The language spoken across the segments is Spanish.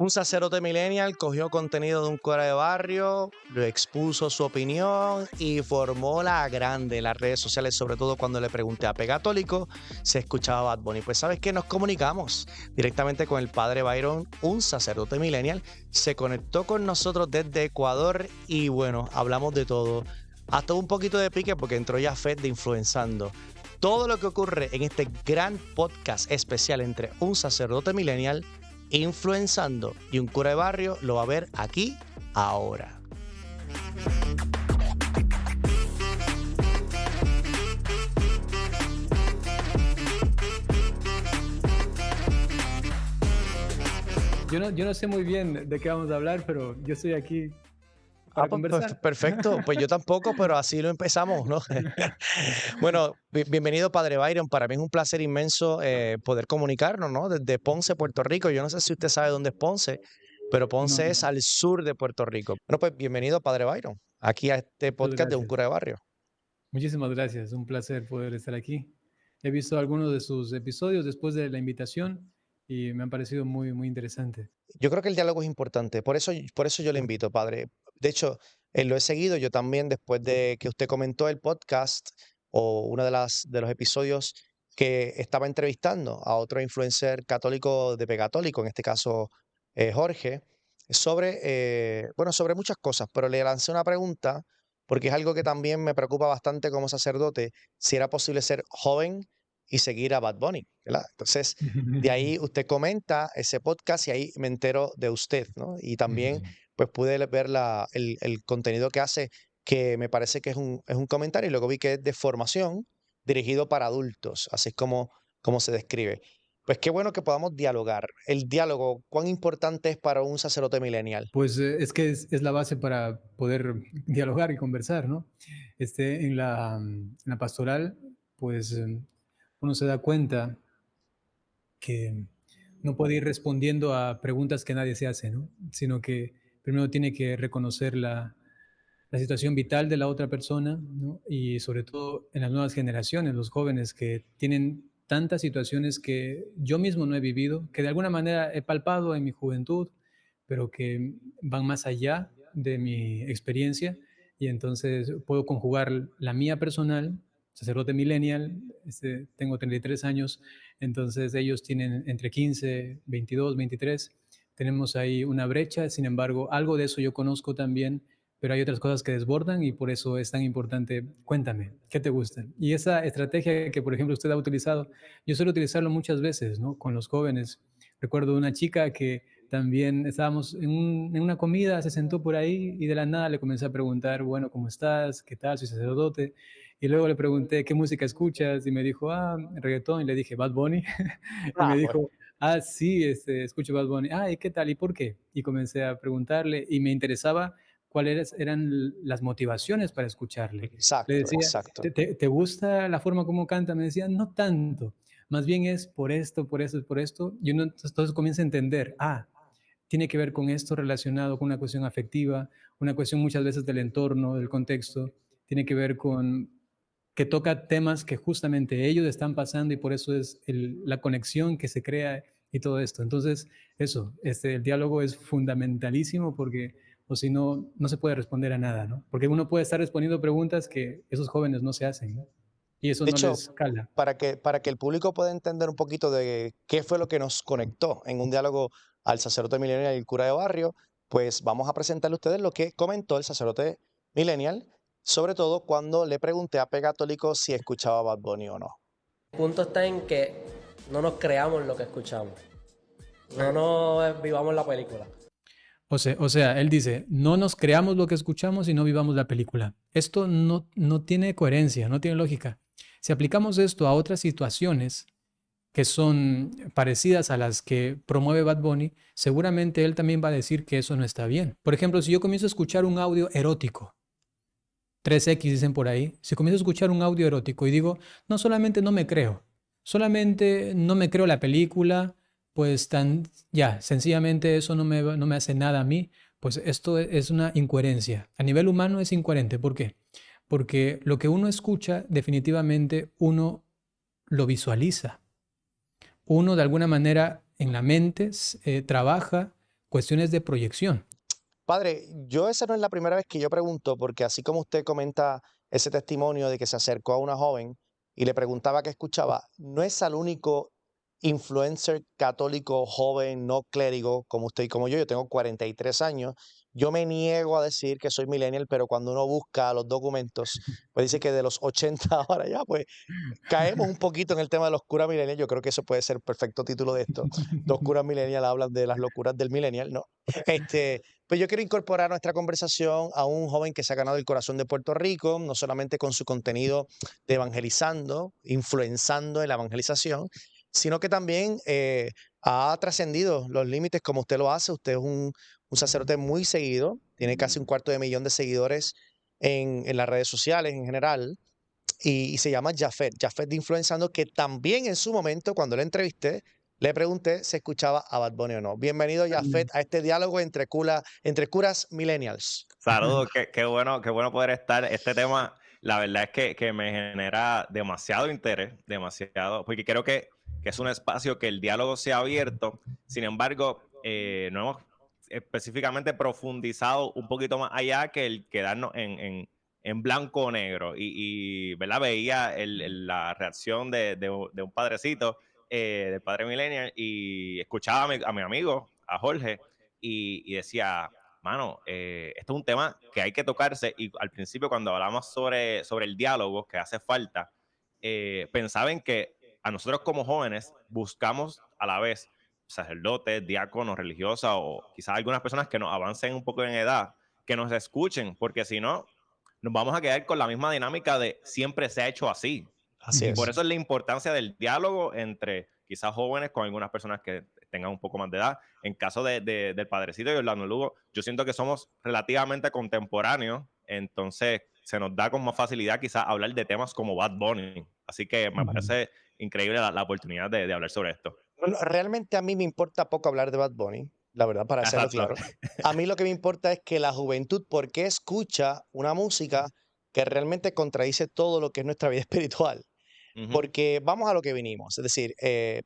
Un sacerdote millennial cogió contenido de un cura de barrio, lo expuso su opinión y formó la grande en las redes sociales, sobre todo cuando le pregunté a Pegatólico si escuchaba Bad Bunny. Pues sabes que nos comunicamos directamente con el padre Byron, un sacerdote millennial, se conectó con nosotros desde Ecuador y bueno, hablamos de todo. Hasta un poquito de pique porque entró ya Fed de Influenzando. Todo lo que ocurre en este gran podcast especial entre un sacerdote millennial influenzando y un cura de barrio lo va a ver aquí ahora. Yo no sé muy bien de qué vamos a hablar, pero yo estoy aquí para Pues conversar. perfecto, pues yo tampoco, pero así lo empezamos, ¿no? Bueno, bienvenido Padre Byron, para mí es un placer inmenso poder comunicarnos, ¿no? Desde Ponce, Puerto Rico, yo no sé si usted sabe dónde es Ponce, pero No, Ponce es no, al sur de Puerto Rico. Bueno, pues bienvenido Padre Byron, aquí a este muchas podcast de un gracias. cura de barrio. Muchísimas gracias, un placer poder estar aquí. He visto algunos de sus episodios después de la invitación y me han parecido muy, muy interesantes. Yo creo que el diálogo es importante, por eso yo le invito, padre. De hecho, lo he seguido yo también después de que usted comentó el podcast o uno de los episodios que estaba entrevistando a otro influencer católico de Pegatólico, en este caso Jorge, sobre, bueno, sobre muchas cosas, pero le lancé una pregunta porque es algo que también me preocupa bastante como sacerdote, si era posible ser joven y seguir a Bad Bunny, ¿verdad? Entonces, de ahí usted comenta ese podcast y ahí me entero de usted, ¿no? Y también pues pude ver el contenido que hace, que me parece que es un comentario y luego vi que es de formación dirigido para adultos, así es como se describe. Pues qué bueno que podamos dialogar. El diálogo, ¿cuán importante es para un sacerdote millennial? Pues es que es la base para poder dialogar y conversar, ¿no? En la pastoral, pues uno se da cuenta que no puede ir respondiendo a preguntas que nadie se hace, ¿no? Sino que primero tiene que reconocer la situación vital de la otra persona, ¿no? Y sobre todo en las nuevas generaciones, los jóvenes que tienen tantas situaciones que yo mismo no he vivido, que de alguna manera he palpado en mi juventud, pero que van más allá de mi experiencia y entonces puedo conjugar la mía personal, sacerdote millennial, tengo 33 años, entonces ellos tienen entre 15, 22, 23, tenemos ahí una brecha, sin embargo, algo de eso yo conozco también, pero hay otras cosas que desbordan y por eso es tan importante. Cuéntame, ¿qué te gusta? Y esa estrategia que, por ejemplo, usted ha utilizado, yo suelo utilizarlo muchas veces, ¿no? Con los jóvenes. Recuerdo una chica que también estábamos en una comida, se sentó por ahí y de la nada le comencé a preguntar, bueno, ¿cómo estás? ¿Qué tal? Soy sacerdote. Y luego le pregunté, ¿qué música escuchas? Y me dijo, reggaetón. Y le dije, Bad Bunny. Y me Ah, pues, dijo, sí, escucho Bad Bunny. ¿Y qué tal? ¿Y por qué? Y comencé a preguntarle y me interesaba cuáles eran las motivaciones para escucharle. Le exacto, decía, exacto. ¿te gusta la forma como canta? Me decía, no tanto, más bien es por esto, por esto, por esto. Y uno entonces comienza a entender, tiene que ver con esto relacionado con una cuestión afectiva, una cuestión muchas veces del entorno, del contexto, tiene que ver con que toca temas que justamente ellos están pasando y por eso es la conexión que se crea y todo esto. Entonces, el diálogo es fundamentalísimo porque o si no, no se puede responder a nada, ¿no? Porque uno puede estar respondiendo preguntas que esos jóvenes no se hacen, ¿no? Y eso De no hecho, les cala. para que el público pueda entender un poquito de qué fue lo que nos conectó en un diálogo al sacerdote millennial y el cura de barrio, pues vamos a presentarle a ustedes lo que comentó el sacerdote millennial, sobre todo cuando le pregunté a Pegatólico si escuchaba Bad Bunny o no. El punto está en que no nos creamos lo que escuchamos. No nos vivamos la película. O sea, él dice, no nos creamos lo que escuchamos y no vivamos la película. Esto no tiene coherencia, no tiene lógica. Si aplicamos esto a otras situaciones que son parecidas a las que promueve Bad Bunny, seguramente él también va a decir que eso no está bien. Por ejemplo, si yo comienzo a escuchar un audio erótico, 3X dicen por ahí, si comienzo a escuchar un audio erótico y digo, no solamente no me creo, solamente no me creo la película, pues ya, sencillamente eso no me hace nada a mí, pues esto es una incoherencia. A nivel humano es incoherente. ¿Por qué? Porque lo que uno escucha, definitivamente uno lo visualiza. Uno de alguna manera en la mente trabaja cuestiones de proyección. Padre, yo esa no es la primera vez que yo pregunto, porque así como usted comenta ese testimonio de que se acercó a una joven y le preguntaba qué escuchaba, no es al único influencer católico joven, no clérigo, como usted y como yo tengo 43 años. Yo me niego a decir que soy millennial, pero cuando uno busca los documentos, pues dice que de los 80 ahora ya, pues caemos un poquito en el tema de los curas millennials. Yo creo que eso puede ser perfecto título de esto. Dos curas millennials hablan de las locuras del millennial, ¿no? Pues yo quiero incorporar a nuestra conversación a un joven que se ha ganado el corazón de Puerto Rico, no solamente con su contenido de evangelizando, influenzando en la evangelización, sino que también ha trascendido los límites como usted lo hace. Usted es un sacerdote muy seguido, tiene casi 250,000 de seguidores en las redes sociales en general y se llama Jafet de Influenciando, que también en su momento, cuando le entrevisté, le pregunté si escuchaba a Bad Bunny o no. Bienvenido, Jafet, a este diálogo entre curas millennials. Saludos, qué bueno poder estar. Este tema, la verdad es que me genera demasiado interés, demasiado, porque creo que es un espacio que el diálogo se ha abierto. Sin embargo, no hemos específicamente profundizado un poquito más allá que el quedarnos en blanco o negro. ¿Verdad? Veía la reacción de un padrecito, del padre Millennial, y escuchaba a mi amigo, a Jorge, y decía, mano, esto es un tema que hay que tocarse. Y al principio, cuando hablamos sobre el diálogo que hace falta, pensaba en que a nosotros como jóvenes buscamos a la vez sacerdotes, diáconos, religiosas o quizás algunas personas que nos avancen un poco en edad, que nos escuchen, porque si no, nos vamos a quedar con la misma dinámica de siempre se ha hecho así. Así Y por es. eso es la importancia del diálogo entre quizás jóvenes con algunas personas que tengan un poco más de edad. En caso del padrecito y Orlando Lugo, yo siento que somos relativamente contemporáneos, entonces se nos da con más facilidad quizás hablar de temas como Bad Bunny. Así que me parece increíble la oportunidad de hablar sobre esto. Bueno, realmente a mí me importa poco hablar de Bad Bunny, la verdad, para hacerlo Exacto. claro. A mí lo que me importa es que la juventud, ¿por qué escucha una música que realmente contradice todo lo que es nuestra vida espiritual? Ujú. Porque vamos a lo que vinimos. Es decir,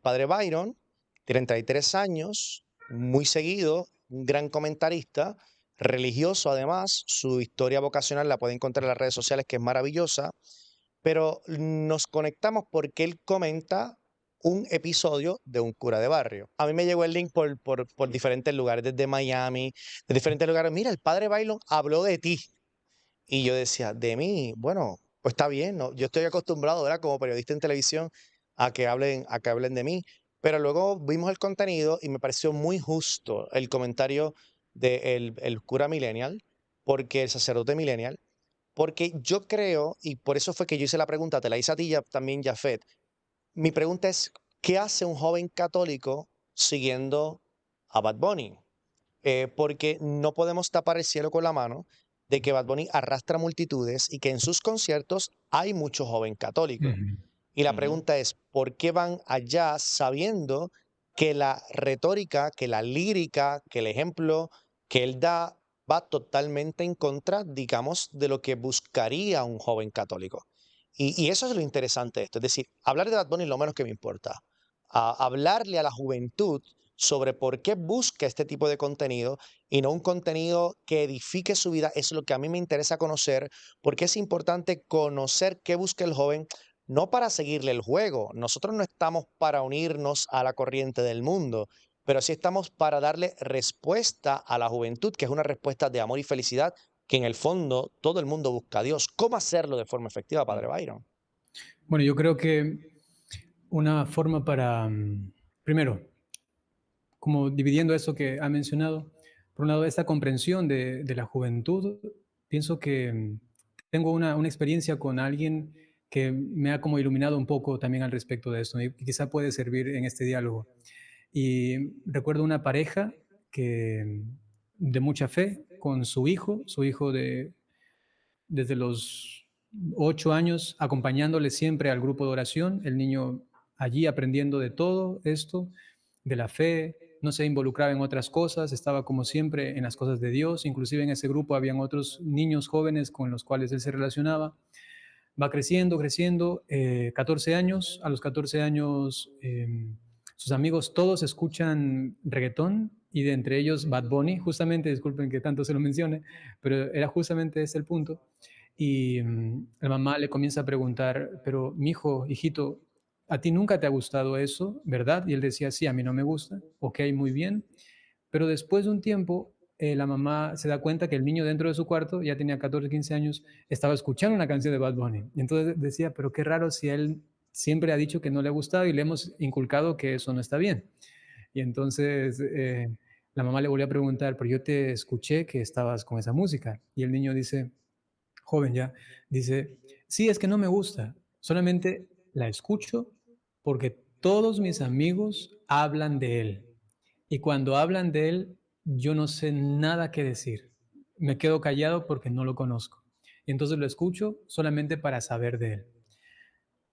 Padre Byron, 33 años, muy seguido, un gran comentarista, religioso además, su historia vocacional la puede encontrar en las redes sociales, que es maravillosa, pero nos conectamos porque él comenta un episodio de un cura de barrio. A mí me llegó el link por diferentes lugares, desde Miami, de diferentes lugares. Mira, el Padre Byron habló de ti. Y yo decía, de mí, bueno, pues está bien, ¿no? Yo estoy acostumbrado, ¿verdad? Como periodista en televisión, a que hablen de mí. Pero luego vimos el contenido y me pareció muy justo el comentario del el cura millennial, porque el sacerdote millennial, porque yo creo, y por eso fue que yo hice la pregunta, te la hice a ti también, Jafet. Mi pregunta es, ¿qué hace un joven católico siguiendo a Bad Bunny? Porque no podemos tapar el cielo con la mano de que Bad Bunny arrastra multitudes y que en sus conciertos hay mucho joven católico. Y la Ujú. pregunta es, ¿por qué van allá sabiendo que la retórica, que la lírica, que el ejemplo que él da va totalmente en contra, digamos, de lo que buscaría un joven católico? Y eso es lo interesante de esto. Es decir, hablar de Bad Bunny es lo menos que me importa. Hablarle a la juventud sobre por qué busca este tipo de contenido y no un contenido que edifique su vida es lo que a mí me interesa conocer, porque es importante conocer qué busca el joven, no para seguirle el juego. Nosotros no estamos para unirnos a la corriente del mundo, pero sí estamos para darle respuesta a la juventud, que es una respuesta de amor y felicidad, que en el fondo todo el mundo busca a Dios. ¿Cómo hacerlo de forma efectiva, Padre Byron? Bueno, yo creo que una forma para, primero, como dividiendo eso que ha mencionado, por un lado, esta comprensión de la juventud, pienso que tengo una experiencia con alguien que me ha como iluminado un poco también al respecto de esto y quizá puede servir en este diálogo. Y recuerdo una pareja que de mucha fe con su hijo desde los 8 años, acompañándole siempre al grupo de oración, el niño allí aprendiendo de todo esto, de la fe, no se involucraba en otras cosas, estaba como siempre en las cosas de Dios, inclusive en ese grupo habían otros niños jóvenes con los cuales él se relacionaba. Va creciendo, creciendo, 14 años, a los 14 años sus amigos todos escuchan reggaetón y de entre ellos Bad Bunny, justamente, disculpen que tanto se lo mencione, pero era justamente ese el punto. Y la mamá le comienza a preguntar, pero mi hijo, hijito, ¿a ti nunca te ha gustado eso, verdad? Y él decía, sí, a mí no me gusta, ok, muy bien. Pero después de un tiempo, la mamá se da cuenta que el niño dentro de su cuarto, ya tenía 14, 15 años, estaba escuchando una canción de Bad Bunny. Y entonces decía, pero qué raro si él siempre ha dicho que no le ha gustado y le hemos inculcado que eso no está bien. Y entonces la mamá le volvió a preguntar, pero yo te escuché que estabas con esa música. Y el niño dice, joven ya, dice, sí, es que no me gusta, solamente la escucho porque todos mis amigos hablan de él. Y cuando hablan de él, yo no sé nada que decir. Me quedo callado porque no lo conozco. Y entonces lo escucho solamente para saber de él.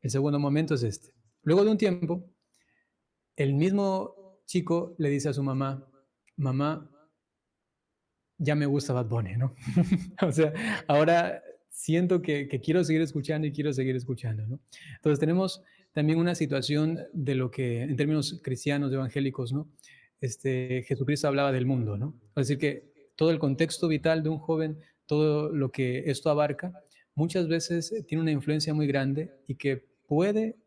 El segundo momento es este. Luego de un tiempo, el mismo chico le dice a su mamá, mamá, ya me gusta Bad Bunny, ¿no? O sea, ahora siento que quiero seguir escuchando y quiero seguir escuchando, ¿no? Entonces tenemos también una situación de lo que en términos cristianos, evangélicos, ¿no? Jesucristo hablaba del mundo, ¿no? Es decir, que todo el contexto vital de un joven, todo lo que esto abarca, muchas veces tiene una influencia muy grande y que puede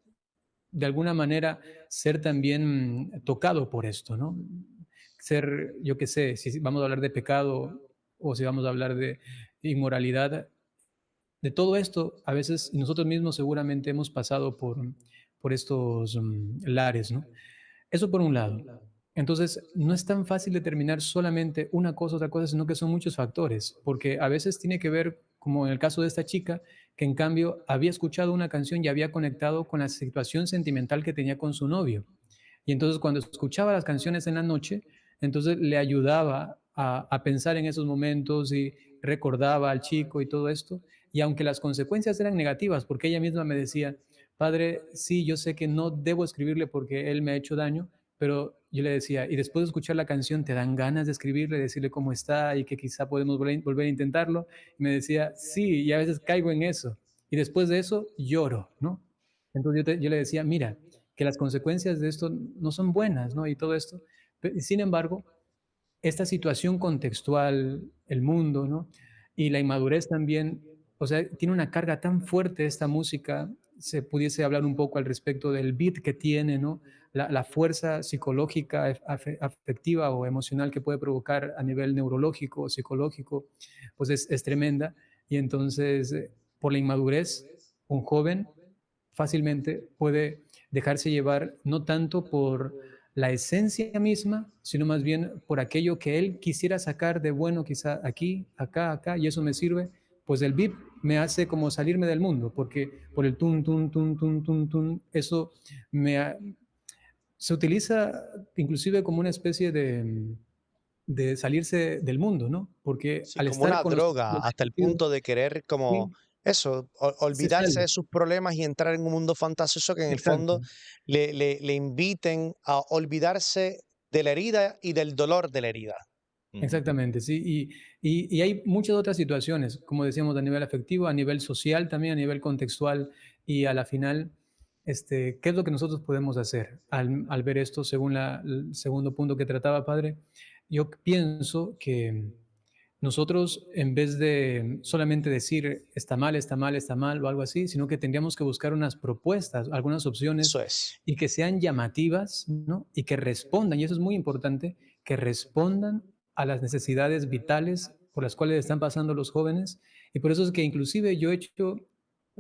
de alguna manera ser también tocado por esto, ¿no? Ser, yo qué sé, si vamos a hablar de pecado o si vamos a hablar de inmoralidad, de todo esto, a veces nosotros mismos seguramente hemos pasado por estos lares, ¿no? Eso por un lado. Entonces, no es tan fácil determinar solamente una cosa, otra cosa, sino que son muchos factores, porque a veces tiene que ver, como en el caso de esta chica, que en cambio había escuchado una canción y había conectado con la situación sentimental que tenía con su novio. Y entonces cuando escuchaba las canciones en la noche, entonces le ayudaba a pensar en esos momentos y recordaba al chico y todo esto. Y aunque las consecuencias eran negativas, porque ella misma me decía, padre, sí, yo sé que no debo escribirle porque él me ha hecho daño, pero yo le decía, y después de escuchar la canción, ¿te dan ganas de escribirle, decirle cómo está y que quizá podemos volver a intentarlo? Y me decía, sí, y a veces caigo en eso. Y después de eso lloro, ¿no? Entonces yo le decía, mira, que las consecuencias de esto no son buenas, ¿no? Y todo esto. Sin embargo, esta situación contextual, el mundo, ¿no? Y la inmadurez también, o sea, tiene una carga tan fuerte esta música, se pudiese hablar un poco al respecto del beat que tiene, ¿no? La fuerza psicológica, afectiva o emocional que puede provocar a nivel neurológico o psicológico, pues es tremenda. Y entonces, por la inmadurez, un joven fácilmente puede dejarse llevar no tanto por la esencia misma, sino más bien por aquello que él quisiera sacar de bueno, quizá aquí, acá, acá, y eso me sirve, pues el beat me hace como salirme del mundo, porque por el tun, tun, tun, tun, tun, tun, eso se utiliza inclusive como una especie de salirse del mundo, ¿no? Porque Sí, al como estar una con droga, los hasta el sentidos, punto de querer como sí, eso, se olvidarse sale. de sus problemas y entrar en un mundo fantasioso que en el Exacto. fondo le inviten a olvidarse de la herida y del dolor de la herida. Ujú. Exactamente, sí. Y hay muchas otras situaciones, como decíamos, a nivel afectivo, a nivel social también, a nivel contextual, y a la final, ¿qué es lo que nosotros podemos hacer al ver esto según el segundo punto que trataba, padre? Yo pienso que nosotros, en vez de solamente decir está mal, está mal, está mal o algo así, sino que tendríamos que buscar unas propuestas, algunas opciones Eso es. y que sean llamativas, ¿no? Y que respondan, y eso es muy importante, que respondan a las necesidades vitales por las cuales están pasando los jóvenes. Y por eso es que inclusive yo he hecho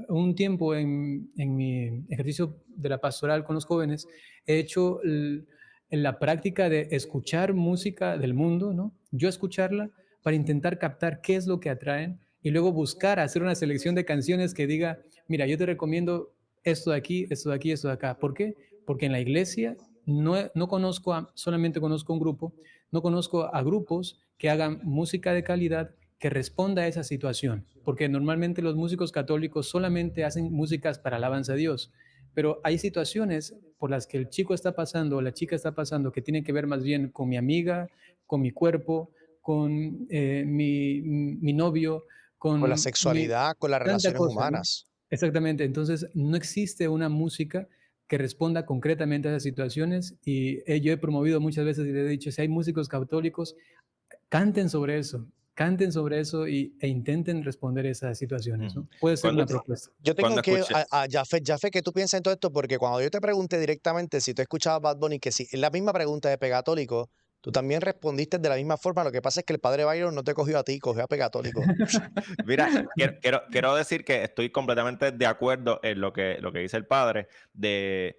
un tiempo en mi ejercicio de la pastoral con los jóvenes, he hecho en la práctica de escuchar música del mundo, ¿no? Yo escucharla para intentar captar qué es lo que atraen y luego buscar hacer una selección de canciones que diga, mira, yo te recomiendo esto de aquí, esto de aquí, esto de acá. ¿Por qué? Porque en la iglesia no conozco, solamente conozco un grupo, no conozco a grupos que hagan música de calidad que responda a esa situación, porque normalmente los músicos católicos solamente hacen músicas para alabanza a Dios, pero hay situaciones por las que el chico está pasando o la chica está pasando que tienen que ver más bien con mi amiga, con mi cuerpo, con mi novio, Con la con mi, sexualidad, con las tanta relaciones cosa, ¿no? humanas. Exactamente, entonces no existe una música que responda concretamente a esas situaciones. Y yo he promovido muchas veces y le he dicho, si hay músicos católicos, canten sobre eso e intenten responder esas situaciones, Ujú. ¿no? Puede ser Cuando, una propuesta. Yo tengo cuando que, escuché, a Jafet, Jafet, ¿qué tú piensas en todo esto? Porque cuando yo te pregunté directamente si tú escuchabas Bad Bunny, que si es la misma pregunta de Pegatólico, tú también respondiste de la misma forma. Lo que pasa es que el padre Byron no te cogió a ti, cogió a Pegatólico. mira, quiero decir que estoy completamente de acuerdo en lo que dice el padre, de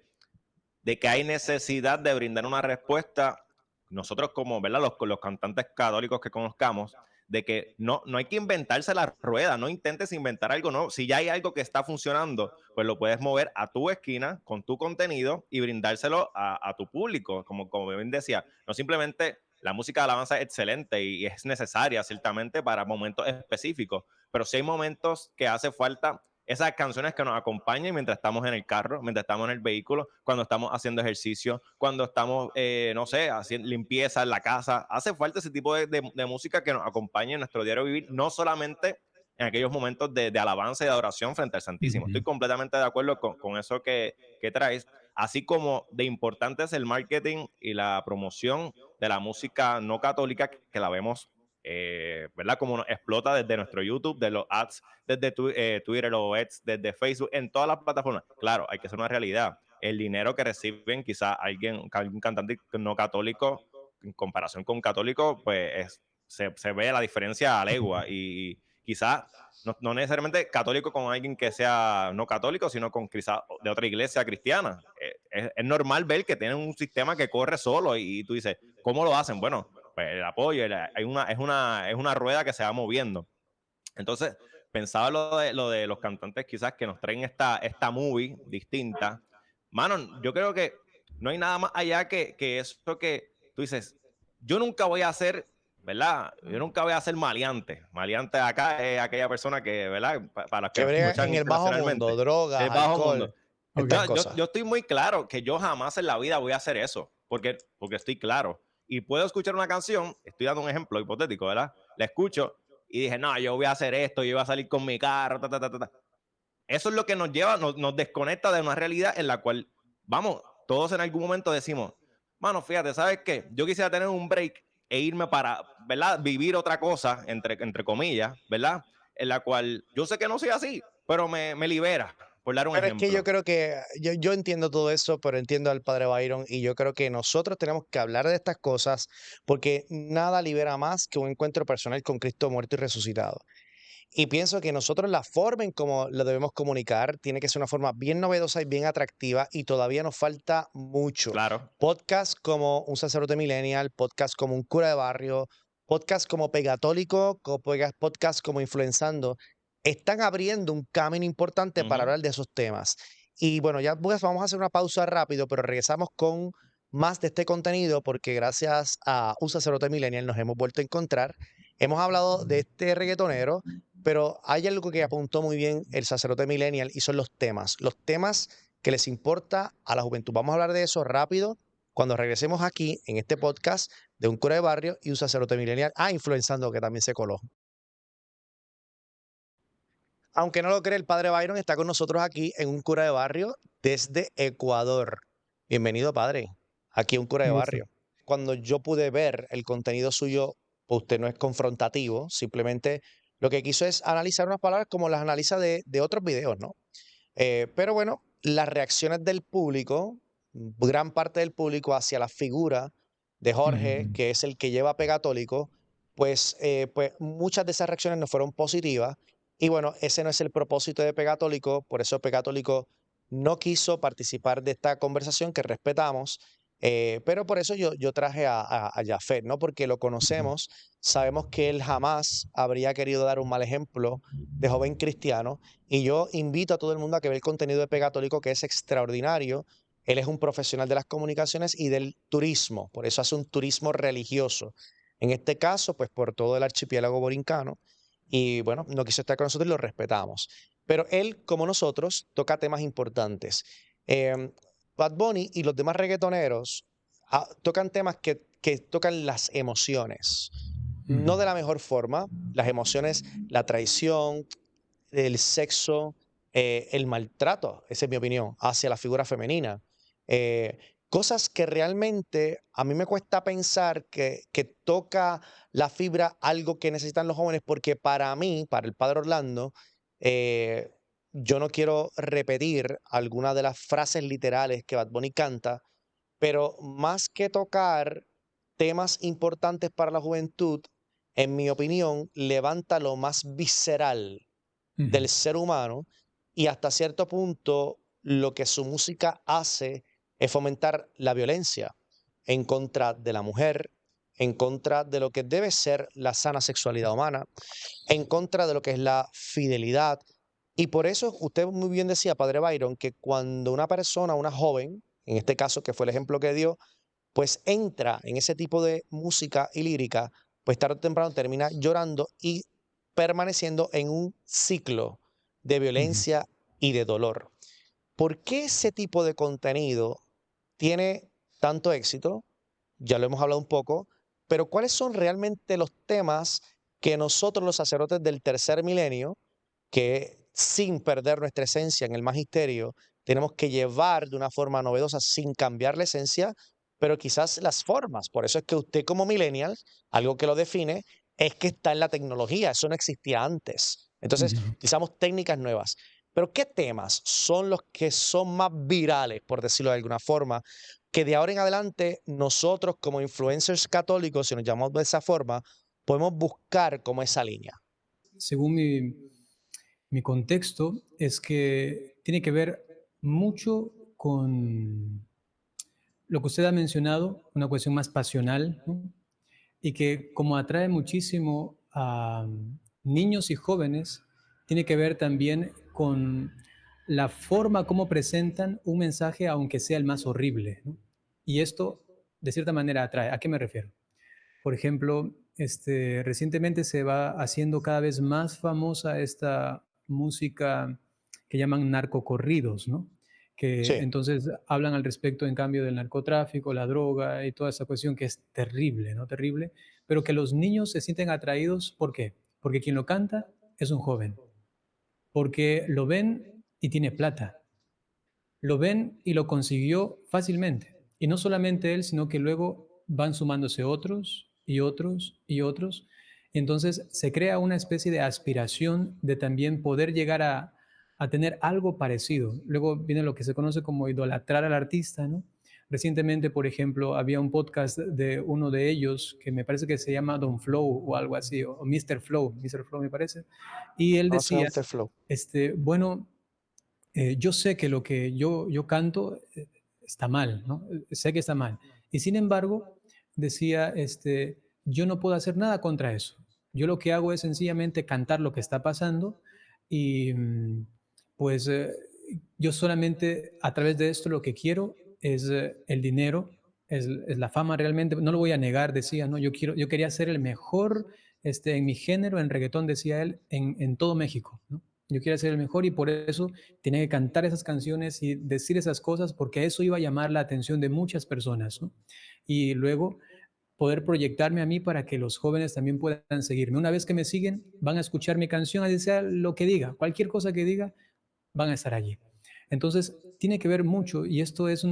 que hay necesidad de brindar una respuesta, nosotros como, ¿verdad? Los cantantes católicos que conozcamos, de que no hay que inventarse la rueda, no intentes inventar algo nuevo. Si ya hay algo que está funcionando, pues lo puedes mover a tu esquina con tu contenido y brindárselo a tu público. Como bien decía, no simplemente la música de alabanza es excelente y es necesaria ciertamente para momentos específicos, pero si hay momentos que hace falta esas canciones que nos acompañan mientras estamos en el carro, mientras estamos en el vehículo, cuando estamos haciendo ejercicio, cuando estamos, no sé, haciendo limpieza en la casa. Hace falta ese tipo de música que nos acompañe en nuestro diario vivir, no solamente en aquellos momentos de alabanza y de adoración frente al Santísimo. Estoy Ujú. completamente de acuerdo con eso que traes, así como de importante es el marketing y la promoción de la música no católica, que la vemos, ¿verdad? Como nos explota desde nuestro YouTube, de los ads desde Twitter o X, desde Facebook, en todas las plataformas. Claro, hay que hacer una realidad. El dinero que reciben quizás algún cantante no católico, en comparación con católico, pues se ve la diferencia a legua. Y quizás no necesariamente católico con alguien que sea no católico, sino con quizás de otra iglesia cristiana. Es normal ver que tienen un sistema que corre solo y tú dices, ¿cómo lo hacen? Bueno, pues el apoyo, es una rueda que se va moviendo. Entonces, pensaba lo de los cantantes quizás que nos traen esta movie distinta. Mano, yo creo que no hay nada más allá que eso que tú dices, yo nunca voy a ser, ¿verdad? Yo nunca voy a ser maleante. Maleante acá es aquella persona que, ¿verdad? Para los que Que nos brega escuchan en el bajo mundo, internacionalmente, drogas, el bajo alcohol, mundo. Ok. estas Yo cosas. estoy muy claro que yo jamás en la vida voy a hacer eso, porque estoy claro. Y puedo escuchar una canción, estoy dando un ejemplo hipotético, ¿verdad? La escucho y dije, no, yo voy a hacer esto, yo voy a salir con mi carro, ta, ta, ta, ta, ta. Eso es lo que nos lleva, nos desconecta de una realidad en la cual, vamos, todos en algún momento decimos, mano, fíjate, ¿sabes qué? Yo quisiera tener un break e irme para, ¿verdad? Vivir otra cosa, entre comillas, ¿verdad? En la cual yo sé que no soy así, pero me libera, por dar un Pero es que yo ejemplo. creo que, yo entiendo todo eso, pero entiendo al padre Byron y yo creo que nosotros tenemos que hablar de estas cosas porque nada libera más que un encuentro personal con Cristo muerto y resucitado. Y pienso que nosotros la forma en cómo lo debemos comunicar tiene que ser una forma bien novedosa y bien atractiva y todavía nos falta mucho. Claro. Podcast como Un sacerdote millennial, podcast como Un cura de barrio, podcast como Pegatólico, podcast como Influenzando, están abriendo un camino importante para Ujú. hablar de esos temas. Y bueno, ya pues vamos a hacer una pausa rápido, pero regresamos con más de este contenido porque gracias a Un sacerdote millennial nos hemos vuelto a encontrar. Hemos hablado de este reggaetonero, pero hay algo que apuntó muy bien el sacerdote millennial y son los temas que les importa a la juventud. Vamos a hablar de eso rápido cuando regresemos aquí en este podcast de Un cura de barrio y un sacerdote millennial. Influenzando, que también se coló. Aunque no lo cree, el padre Byron está con nosotros aquí en Un cura de barrio desde Ecuador. Bienvenido, padre, aquí en Un cura de Un gusto. barrio. Cuando yo pude ver el contenido suyo, pues usted no es confrontativo, simplemente lo que quiso es analizar unas palabras como las analiza de otros videos, ¿no? Pero bueno, las reacciones del público, gran parte del público hacia la figura de Jorge, Ujú. que es el que lleva Pegatólico, pues muchas de esas reacciones no fueron positivas. Y bueno, ese no es el propósito de Pegatólico, por eso Pegatólico no quiso participar de esta conversación que respetamos, pero por eso yo traje a Jafet, ¿no? Porque lo Ujú. conocemos, sabemos que él jamás habría querido dar un mal ejemplo de joven cristiano, y yo invito a todo el mundo a que vea el contenido de Pegatólico, que es extraordinario. Él es un profesional de las comunicaciones y del turismo, por eso hace un turismo religioso. En este caso, pues por todo el archipiélago borincano. Y bueno, no quiso estar con nosotros y lo respetamos. Pero él, como nosotros, toca temas importantes. Em, Bad Bunny y los demás reggaetoneros tocan temas que tocan las emociones. No Ujú. de la mejor forma, las emociones, la traición, el sexo, el maltrato, esa es mi opinión, hacia la figura femenina. Eh, Cosas que realmente a mí me cuesta pensar que toca la fibra algo que necesitan los jóvenes, porque para mí, para el padre Orlando, eh, yo no quiero repetir algunas de las frases literales que Bad Bunny canta, pero más que tocar temas importantes para la juventud, en mi opinión, levanta lo más visceral Ujú, del ser humano y hasta cierto punto lo que su música hace es fomentar la violencia en contra de la mujer, en contra de lo que debe ser la sana sexualidad humana, en contra de lo que es la fidelidad. Y por eso usted muy bien decía, Padre Byron, que cuando una persona, una joven, en este caso que fue el ejemplo que dio, pues entra en ese tipo de música y lírica, pues tarde o temprano termina llorando y permaneciendo en un ciclo de ujú. violencia y de dolor. ¿Por qué ese tipo de contenido tiene tanto éxito? Ya lo hemos hablado un poco, pero ¿cuáles son realmente los temas que nosotros los sacerdotes del tercer milenio, que sin perder nuestra esencia en el magisterio, tenemos que llevar de una forma novedosa sin cambiar la esencia, pero quizás las formas? Por eso es que usted como millennial, algo que lo define es que está en la tecnología, eso no existía antes. Entonces, Ujú. utilizamos técnicas nuevas. Pero ¿qué temas son los que son más virales, por decirlo de alguna forma, que de ahora en adelante nosotros como influencers católicos, si nos llamamos de esa forma, podemos buscar como esa línea? Según mi contexto, es que tiene que ver mucho con lo que usted ha mencionado, una cuestión más pasional, ¿no? Y que como atrae muchísimo a niños y jóvenes, tiene que ver también con la forma como presentan un mensaje, aunque sea el más horrible, ¿no? Y esto, de cierta manera, atrae. ¿A qué me refiero? Por ejemplo, recientemente se va haciendo cada vez más famosa esta música que llaman narcocorridos, ¿no? Que Sí, entonces hablan al respecto, en cambio, del narcotráfico, la droga y toda esa cuestión que es terrible, ¿no? Terrible, pero que los niños se sienten atraídos, ¿por qué? Porque quien lo canta es un joven, porque lo ven y tiene plata, lo ven y lo consiguió fácilmente. Y no solamente él, sino que luego van sumándose otros y otros y otros. Y entonces se crea una especie de aspiración de también poder llegar a tener algo parecido. Luego viene lo que se conoce como idolatrar al artista, ¿no? Recientemente, por ejemplo, había un podcast de uno de ellos que me parece que se llama Don Flow o algo así, o Mr. Flow me parece, y él conozco a decía, Mr. Flow. bueno, yo sé que lo que yo canto está mal, ¿no? Sé que está mal. Y sin embargo, decía, yo no puedo hacer nada contra eso. Yo lo que hago es sencillamente cantar lo que está pasando y pues yo solamente a través de esto lo que quiero es el dinero, es la fama realmente. No lo voy a negar, decía, ¿no? Yo quería ser el mejor en mi género, en reggaetón, decía él, en todo México, ¿no? Yo quería ser el mejor y por eso tenía que cantar esas canciones y decir esas cosas porque eso iba a llamar la atención de muchas personas, ¿no? Y luego poder proyectarme a mí para que los jóvenes también puedan seguirme. Una vez que me siguen, van a escuchar mi canción, así sea lo que diga, cualquier cosa que diga, van a estar allí. Entonces, tiene que ver mucho y esto es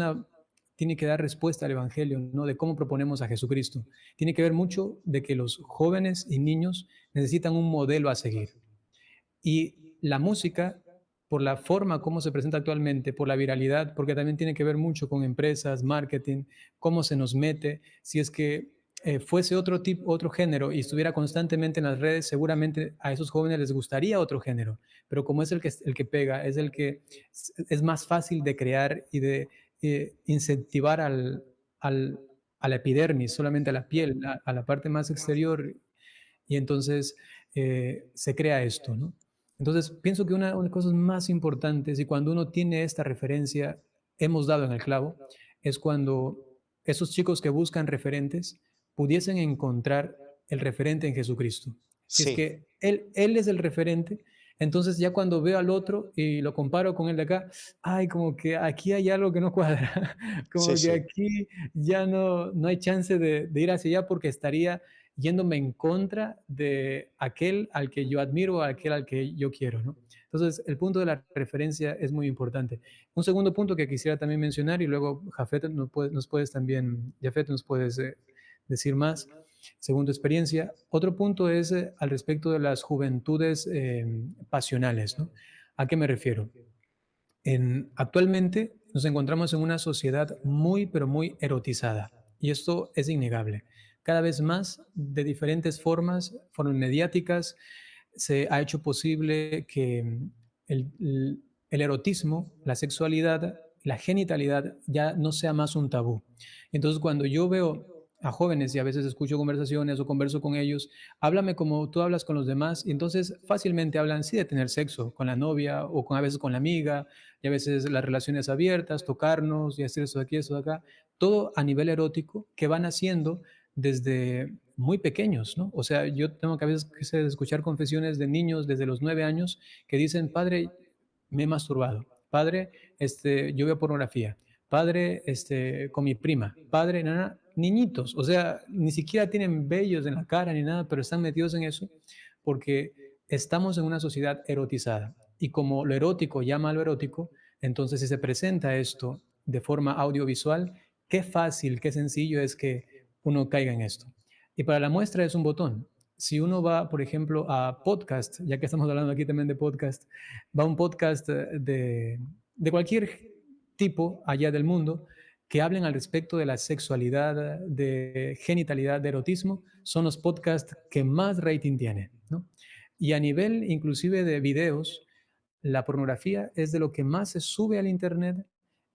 tiene que dar respuesta al Evangelio, ¿no? De cómo proponemos a Jesucristo. Tiene que ver mucho de que los jóvenes y niños necesitan un modelo a seguir. Y la música, por la forma como se presenta actualmente, por la viralidad, porque también tiene que ver mucho con empresas, marketing, cómo se nos mete. Si es que fuese otro tipo, otro género y estuviera constantemente en las redes, seguramente a esos jóvenes les gustaría otro género. Pero como es el que pega, es el que es más fácil de crear y de incentivar a la epidermis, solamente a la piel, a la parte más exterior, y entonces se crea esto, ¿no? Entonces, pienso que una de las cosas más importantes, y cuando uno tiene esta referencia, hemos dado en el clavo, es cuando esos chicos que buscan referentes pudiesen encontrar el referente en Jesucristo. Si es Sí, que él es el referente, entonces ya cuando veo al otro y lo comparo con el de acá, ay, como que aquí hay algo que no cuadra, sí, como que sí. aquí ya no hay chance de ir hacia allá porque estaría yéndome en contra de aquel al que yo admiro, aquel al que yo quiero, ¿no? Entonces, el punto de la referencia es muy importante. Un segundo punto que quisiera también mencionar, y luego Jafet nos puedes también, Jafet, nos puedes decir más, según tu experiencia. Otro punto es al respecto de las juventudes pasionales, ¿no? ¿A qué me refiero? Actualmente nos encontramos en una sociedad muy, pero muy erotizada, y esto es innegable. Cada vez más, de diferentes formas mediáticas, se ha hecho posible que el erotismo, la sexualidad, la genitalidad ya no sea más un tabú. Entonces, cuando yo veo a jóvenes y a veces escucho conversaciones o converso con ellos, háblame como tú hablas con los demás, y entonces fácilmente hablan sí de tener sexo con la novia o a veces con la amiga, y a veces las relaciones abiertas, tocarnos y hacer eso de aquí, eso de acá, todo a nivel erótico que van haciendo desde muy pequeños, ¿no? O sea, yo tengo que a veces escuchar confesiones de niños desde los 9 años que dicen, padre, me he masturbado, padre, yo veo pornografía, padre, con mi prima, padre, nana, niñitos, o sea, ni siquiera tienen vellos en la cara ni nada, pero están metidos en eso porque estamos en una sociedad erotizada. Y como lo erótico llama a lo erótico, entonces si se presenta esto de forma audiovisual, qué fácil, qué sencillo es que uno caiga en esto. Y para la muestra es un botón. Si uno va, por ejemplo, a podcast, ya que estamos hablando aquí también de podcast, va a un podcast de cualquier tipo allá del mundo que hablen al respecto de la sexualidad, de genitalidad, de erotismo, son los podcasts que más rating tienen, ¿no? Y a nivel inclusive de videos, la pornografía es de lo que más se sube al Internet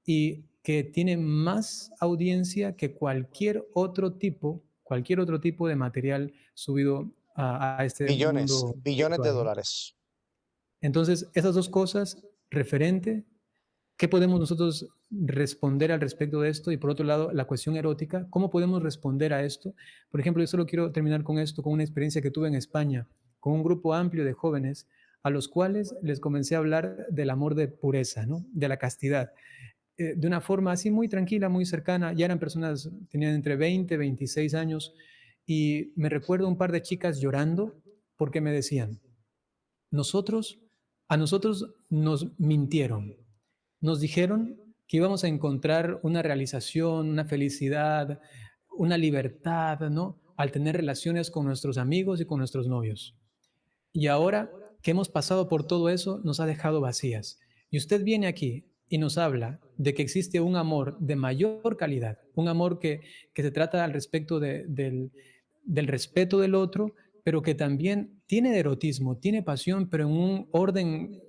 y que tiene más audiencia que cualquier otro tipo de material subido a este Billones, mundo billones de virtual, ¿no? dólares. Entonces, esas dos cosas, referente, ¿qué podemos nosotros responder al respecto de esto? Y por otro lado, la cuestión erótica, ¿cómo podemos responder a esto? Por ejemplo, yo solo quiero terminar con esto, con una experiencia que tuve en España, con un grupo amplio de jóvenes a los cuales les comencé a hablar del amor de pureza, ¿no? De la castidad, de una forma así muy tranquila, muy cercana. Ya eran personas, tenían entre 20 y 26 años, y me recuerdo un par de chicas llorando porque me decían, nosotros, a nosotros nos mintieron, nos dijeron que íbamos a encontrar una realización, una felicidad, una libertad, ¿no? Al tener relaciones con nuestros amigos y con nuestros novios. Y ahora que hemos pasado por todo eso, nos ha dejado vacías. Y usted viene aquí y nos habla de que existe un amor de mayor calidad, un amor que se trata al respecto del respeto del otro, pero que también tiene erotismo, tiene pasión, pero en un orden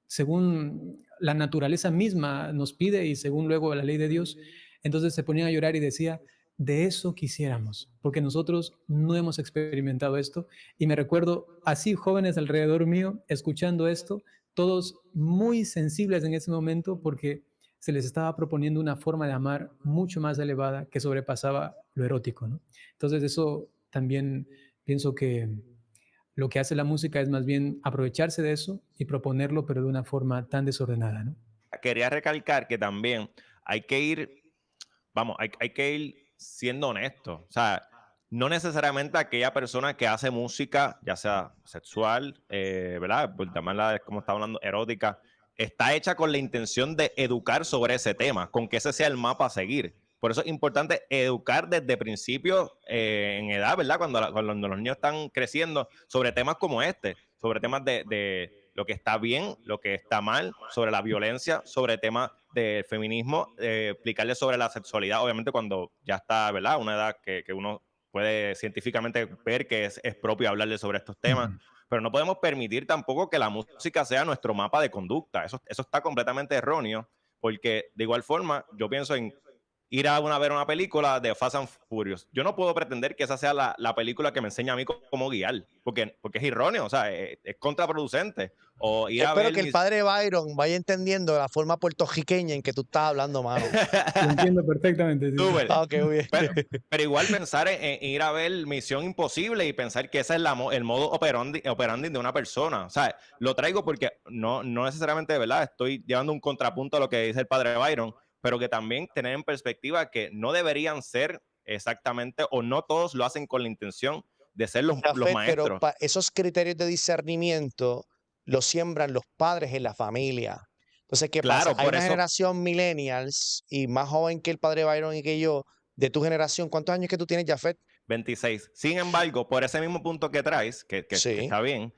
según la naturaleza misma nos pide y según luego la ley de Dios. Entonces se ponían a llorar y decía, de eso quisiéramos, porque nosotros no hemos experimentado esto. Y me recuerdo así jóvenes alrededor mío escuchando esto, todos muy sensibles en ese momento porque se les estaba proponiendo una forma de amar mucho más elevada que sobrepasaba lo erótico, ¿no? Entonces eso también pienso que lo que hace la música es más bien aprovecharse de eso y proponerlo, pero de una forma tan desordenada, ¿no? Quería recalcar que también hay que ir, vamos, hay que ir siendo honestos. O sea, no necesariamente aquella persona que hace música, ya sea sexual, ¿verdad? Por llamarla, como estaba hablando, erótica, está hecha con la intención de educar sobre ese tema, con que ese sea el mapa a seguir. Por eso es importante educar desde principios en edad, ¿verdad? Cuando los niños están creciendo sobre temas como este, sobre temas de lo que está bien, lo que está mal, sobre la violencia, sobre temas del feminismo, explicarles sobre la sexualidad, obviamente cuando ya está, ¿verdad? Una edad que uno puede científicamente ver que es propio hablarle sobre estos temas, Ujú. pero no podemos permitir tampoco que la música sea nuestro mapa de conducta. Eso está completamente erróneo, porque de igual forma yo pienso en ir a ver una película de Fast and Furious. Yo no puedo pretender que esa sea la película que me enseña a mí cómo guiar, porque es erróneo, o sea, es contraproducente. O ir Yo a espero ver que el mis... padre Byron vaya entendiendo la forma puertorriqueña en que tú estás hablando, mano. Lo entiendo perfectamente, sí, sí. Súper. Ah, ok, muy bien. Pero igual pensar en ir a ver Misión Imposible y pensar que ese es el modo operandi de una persona. O sea, lo traigo porque no necesariamente, ¿verdad? Estoy llevando un contrapunto a lo que dice el padre Byron, pero que también tener en perspectiva que no deberían ser exactamente, o no todos lo hacen con la intención de ser los Jafet, pero maestros. esos criterios de discernimiento los siembran los padres en la familia. Entonces, ¿qué pasa? Claro, Hay por una eso generación millennials y más joven que el padre Byron y que yo, de tu generación. ¿Cuántos años que tú tienes, Jafet? 26. Sin embargo, por ese mismo punto que traes, que Sí. está bien,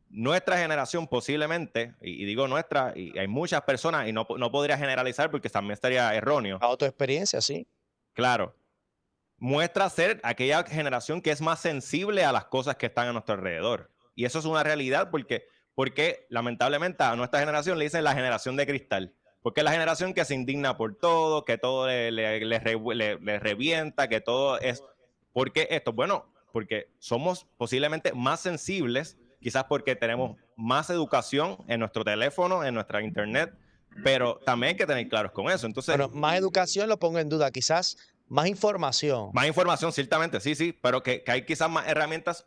nuestra generación posiblemente, y digo nuestra, y hay muchas personas, y no podría generalizar porque también estaría erróneo, A tu experiencia, sí. claro, muestra ser aquella generación que es más sensible a las cosas que están a nuestro alrededor. Y eso es una realidad porque lamentablemente a nuestra generación le dicen la generación de cristal. Porque es la generación que se indigna por todo, que todo le revienta, que todo es... ¿Por qué esto? Bueno, porque somos posiblemente más sensibles, quizás porque tenemos más educación en nuestro teléfono, en nuestra internet, pero también hay que tener claros con eso. Entonces, Bueno, más educación lo pongo en duda, quizás más información. más información, ciertamente, sí, pero que hay quizás más herramientas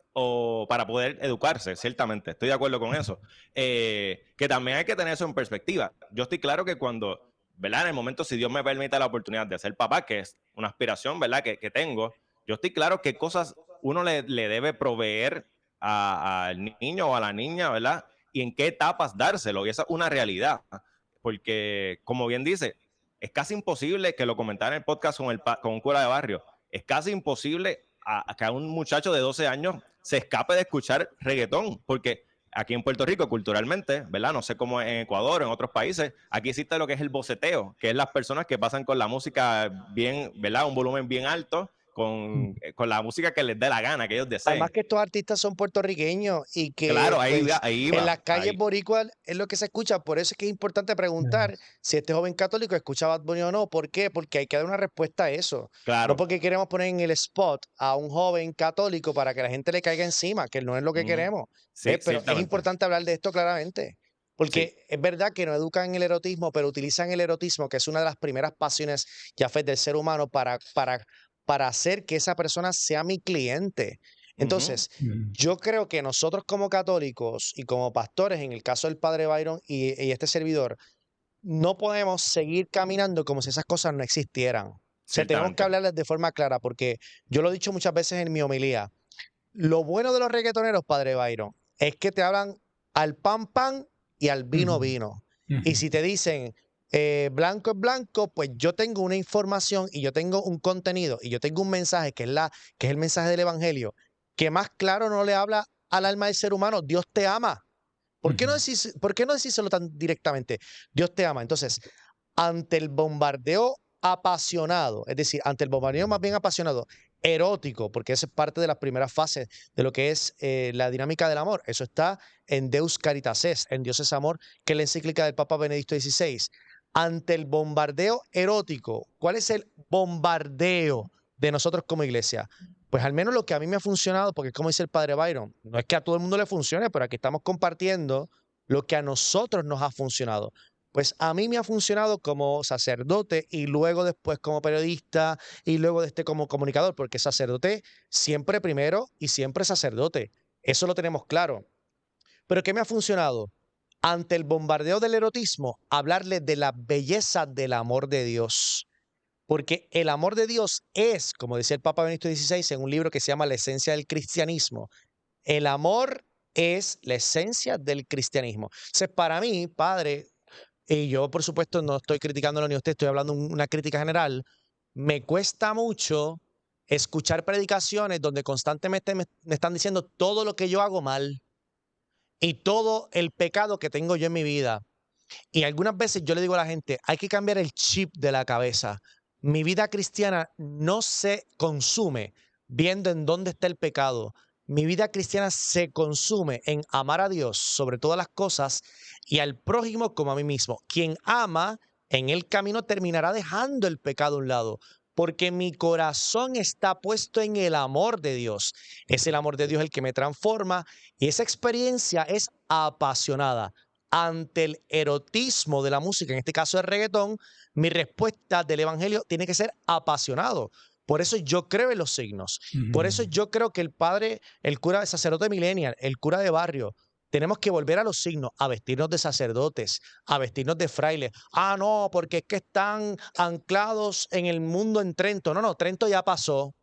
para poder educarse, ciertamente, estoy de acuerdo con eso. Que también hay que tener eso en perspectiva. Yo estoy claro que cuando, ¿verdad? En el momento, si Dios me permite la oportunidad de ser papá, que es una aspiración, ¿verdad? Que tengo, yo estoy claro que cosas uno le debe proveer al niño o a la niña, ¿verdad? Y en qué etapas dárselo, y esa es una realidad. Porque, como bien dice, es casi imposible que lo comentara en el podcast con un cura de barrio. Es casi imposible que a un muchacho de 12 años se escape de escuchar reggaetón, porque aquí en Puerto Rico, culturalmente, ¿verdad? No sé cómo en Ecuador, en otros países, aquí existe lo que es el boceteo, que es las personas que pasan con la música bien, ¿verdad? Un volumen bien alto, con la música que les dé la gana, que ellos Además deseen. que estos artistas son puertorriqueños y que Claro, pues ahí en iba. las calles boricuas es lo que se escucha. Por eso es que es importante preguntar si este joven católico escucha Bad Bunny o no. ¿Por qué? Porque hay que dar una respuesta a eso. No Claro. porque queremos poner en el spot a un joven católico para que la gente le caiga encima, que no es lo que queremos. Sí, ¿Ves? Pero es ciertamente. importante hablar de esto claramente. Sí. Porque es verdad que no educan en el erotismo, pero utilizan el erotismo, que es una de las primeras pasiones, Jafet, del ser humano, para hacer que esa persona sea mi cliente. Entonces, yo creo que nosotros como católicos y como pastores, en el caso del padre Byron y este servidor, no podemos seguir caminando como si esas cosas no existieran. O sea, tenemos que Ciertamente. hablarles de forma clara, porque yo lo he dicho muchas veces en mi homilía. Lo bueno de los reggaetoneros, padre Byron, es que te hablan al pan pan y al vino vino. Y si te dicen blanco es blanco, pues yo tengo una información y yo tengo un contenido y yo tengo un mensaje que es el mensaje del evangelio, que más claro no le habla al alma del ser humano. Dios te ama. ¿Por qué no decírselo tan directamente? Dios te ama. Entonces, ante el bombardeo apasionado, es decir, ante el bombardeo más bien apasionado, erótico, porque esa es parte de las primeras fases de lo que es la dinámica del amor. Eso está en Deus Caritas Est, en Dios es amor, que es la encíclica del Papa Benedicto XVI. Ante el bombardeo erótico, ¿cuál es el bombardeo de nosotros como iglesia? Pues al menos lo que a mí me ha funcionado, porque como dice el padre Byron, no es que a todo el mundo le funcione, pero aquí estamos compartiendo lo que a nosotros nos ha funcionado. Pues a mí me ha funcionado como sacerdote y luego después como periodista y luego como comunicador, porque sacerdote siempre primero y siempre sacerdote. Eso lo tenemos claro. Pero ¿qué me ha funcionado? Ante el bombardeo del erotismo, hablarle de la belleza del amor de Dios. Porque el amor de Dios es, como decía el Papa Benedicto XVI en un libro que se llama La esencia del cristianismo, el amor es la esencia del cristianismo. Entonces, para mí, padre, y yo, por supuesto, no estoy criticándolo ni a usted, estoy hablando una crítica general. Me cuesta mucho escuchar predicaciones donde constantemente me están diciendo todo lo que yo hago mal y todo el pecado que tengo yo en mi vida. Y algunas veces yo le digo a la gente, hay que cambiar el chip de la cabeza. Mi vida cristiana no se consume viendo en dónde está el pecado. Mi vida cristiana se consume en amar a Dios sobre todas las cosas y al prójimo como a mí mismo. Quien ama en el camino terminará dejando el pecado a un lado, porque mi corazón está puesto en el amor de Dios. Es el amor de Dios el que me transforma y esa experiencia es apasionada. Ante el erotismo de la música, en este caso el reggaetón, mi respuesta del evangelio tiene que ser apasionado. Por eso yo creo en los signos. Por eso yo creo que el padre, el cura de sacerdote millennial, el cura de barrio, tenemos que volver a los signos, a vestirnos de sacerdotes, a vestirnos de frailes. Ah, no, porque es que están anclados en el mundo en Trento. No, no, Trento ya pasó.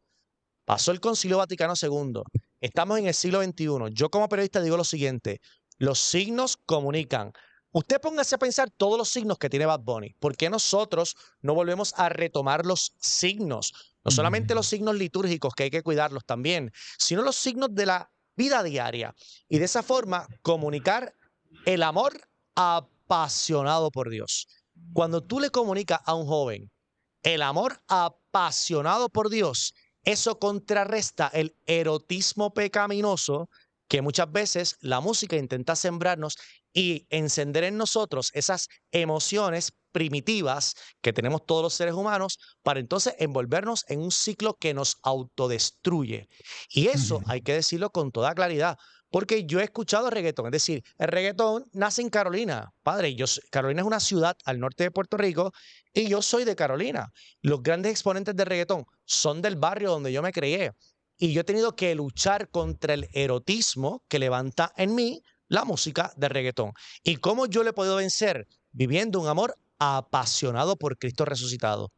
Pasó el Concilio Vaticano II. Estamos en el siglo XXI. Yo como periodista digo lo siguiente, los signos comunican. Usted póngase a pensar todos los signos que tiene Bad Bunny. ¿Por qué nosotros no volvemos a retomar los signos? No solamente los signos litúrgicos, que hay que cuidarlos también, sino los signos de la vida diaria. Y de esa forma comunicar el amor apasionado por Dios. Cuando tú le comunicas a un joven el amor apasionado por Dios, eso contrarresta el erotismo pecaminoso que muchas veces la música intenta sembrarnos y encender en nosotros esas emociones primitivas que tenemos todos los seres humanos para entonces envolvernos en un ciclo que nos autodestruye. Y eso hay que decirlo con toda claridad, porque yo he escuchado reggaetón, es decir, el reggaetón nace en Carolina. Padre, Carolina es una ciudad al norte de Puerto Rico y yo soy de Carolina. Los grandes exponentes del reggaetón son del barrio donde yo me crié. Y yo he tenido que luchar contra el erotismo que levanta en mí la música de reggaetón. ¿Y cómo yo le he podido vencer? Viviendo un amor apasionado por Cristo resucitado.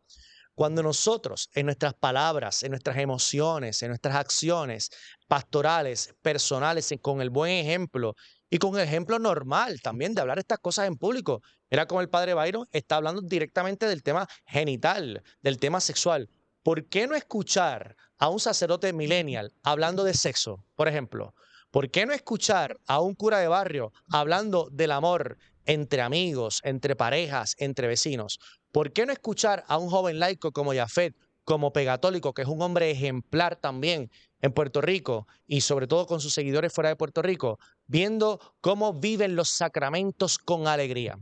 Cuando nosotros, en nuestras palabras, en nuestras emociones, en nuestras acciones pastorales, personales, con el buen ejemplo y con el ejemplo normal también de hablar estas cosas en público. Era como el padre Byron está hablando directamente del tema genital, del tema sexual. ¿Por qué no escuchar a un sacerdote millennial hablando de sexo, por ejemplo? ¿Por qué no escuchar a un cura de barrio hablando del amor entre amigos, entre parejas, entre vecinos? ¿Por qué no escuchar a un joven laico como Yafet, como Pegatólico, que es un hombre ejemplar también en Puerto Rico y sobre todo con sus seguidores fuera de Puerto Rico, viendo cómo viven los sacramentos con alegría?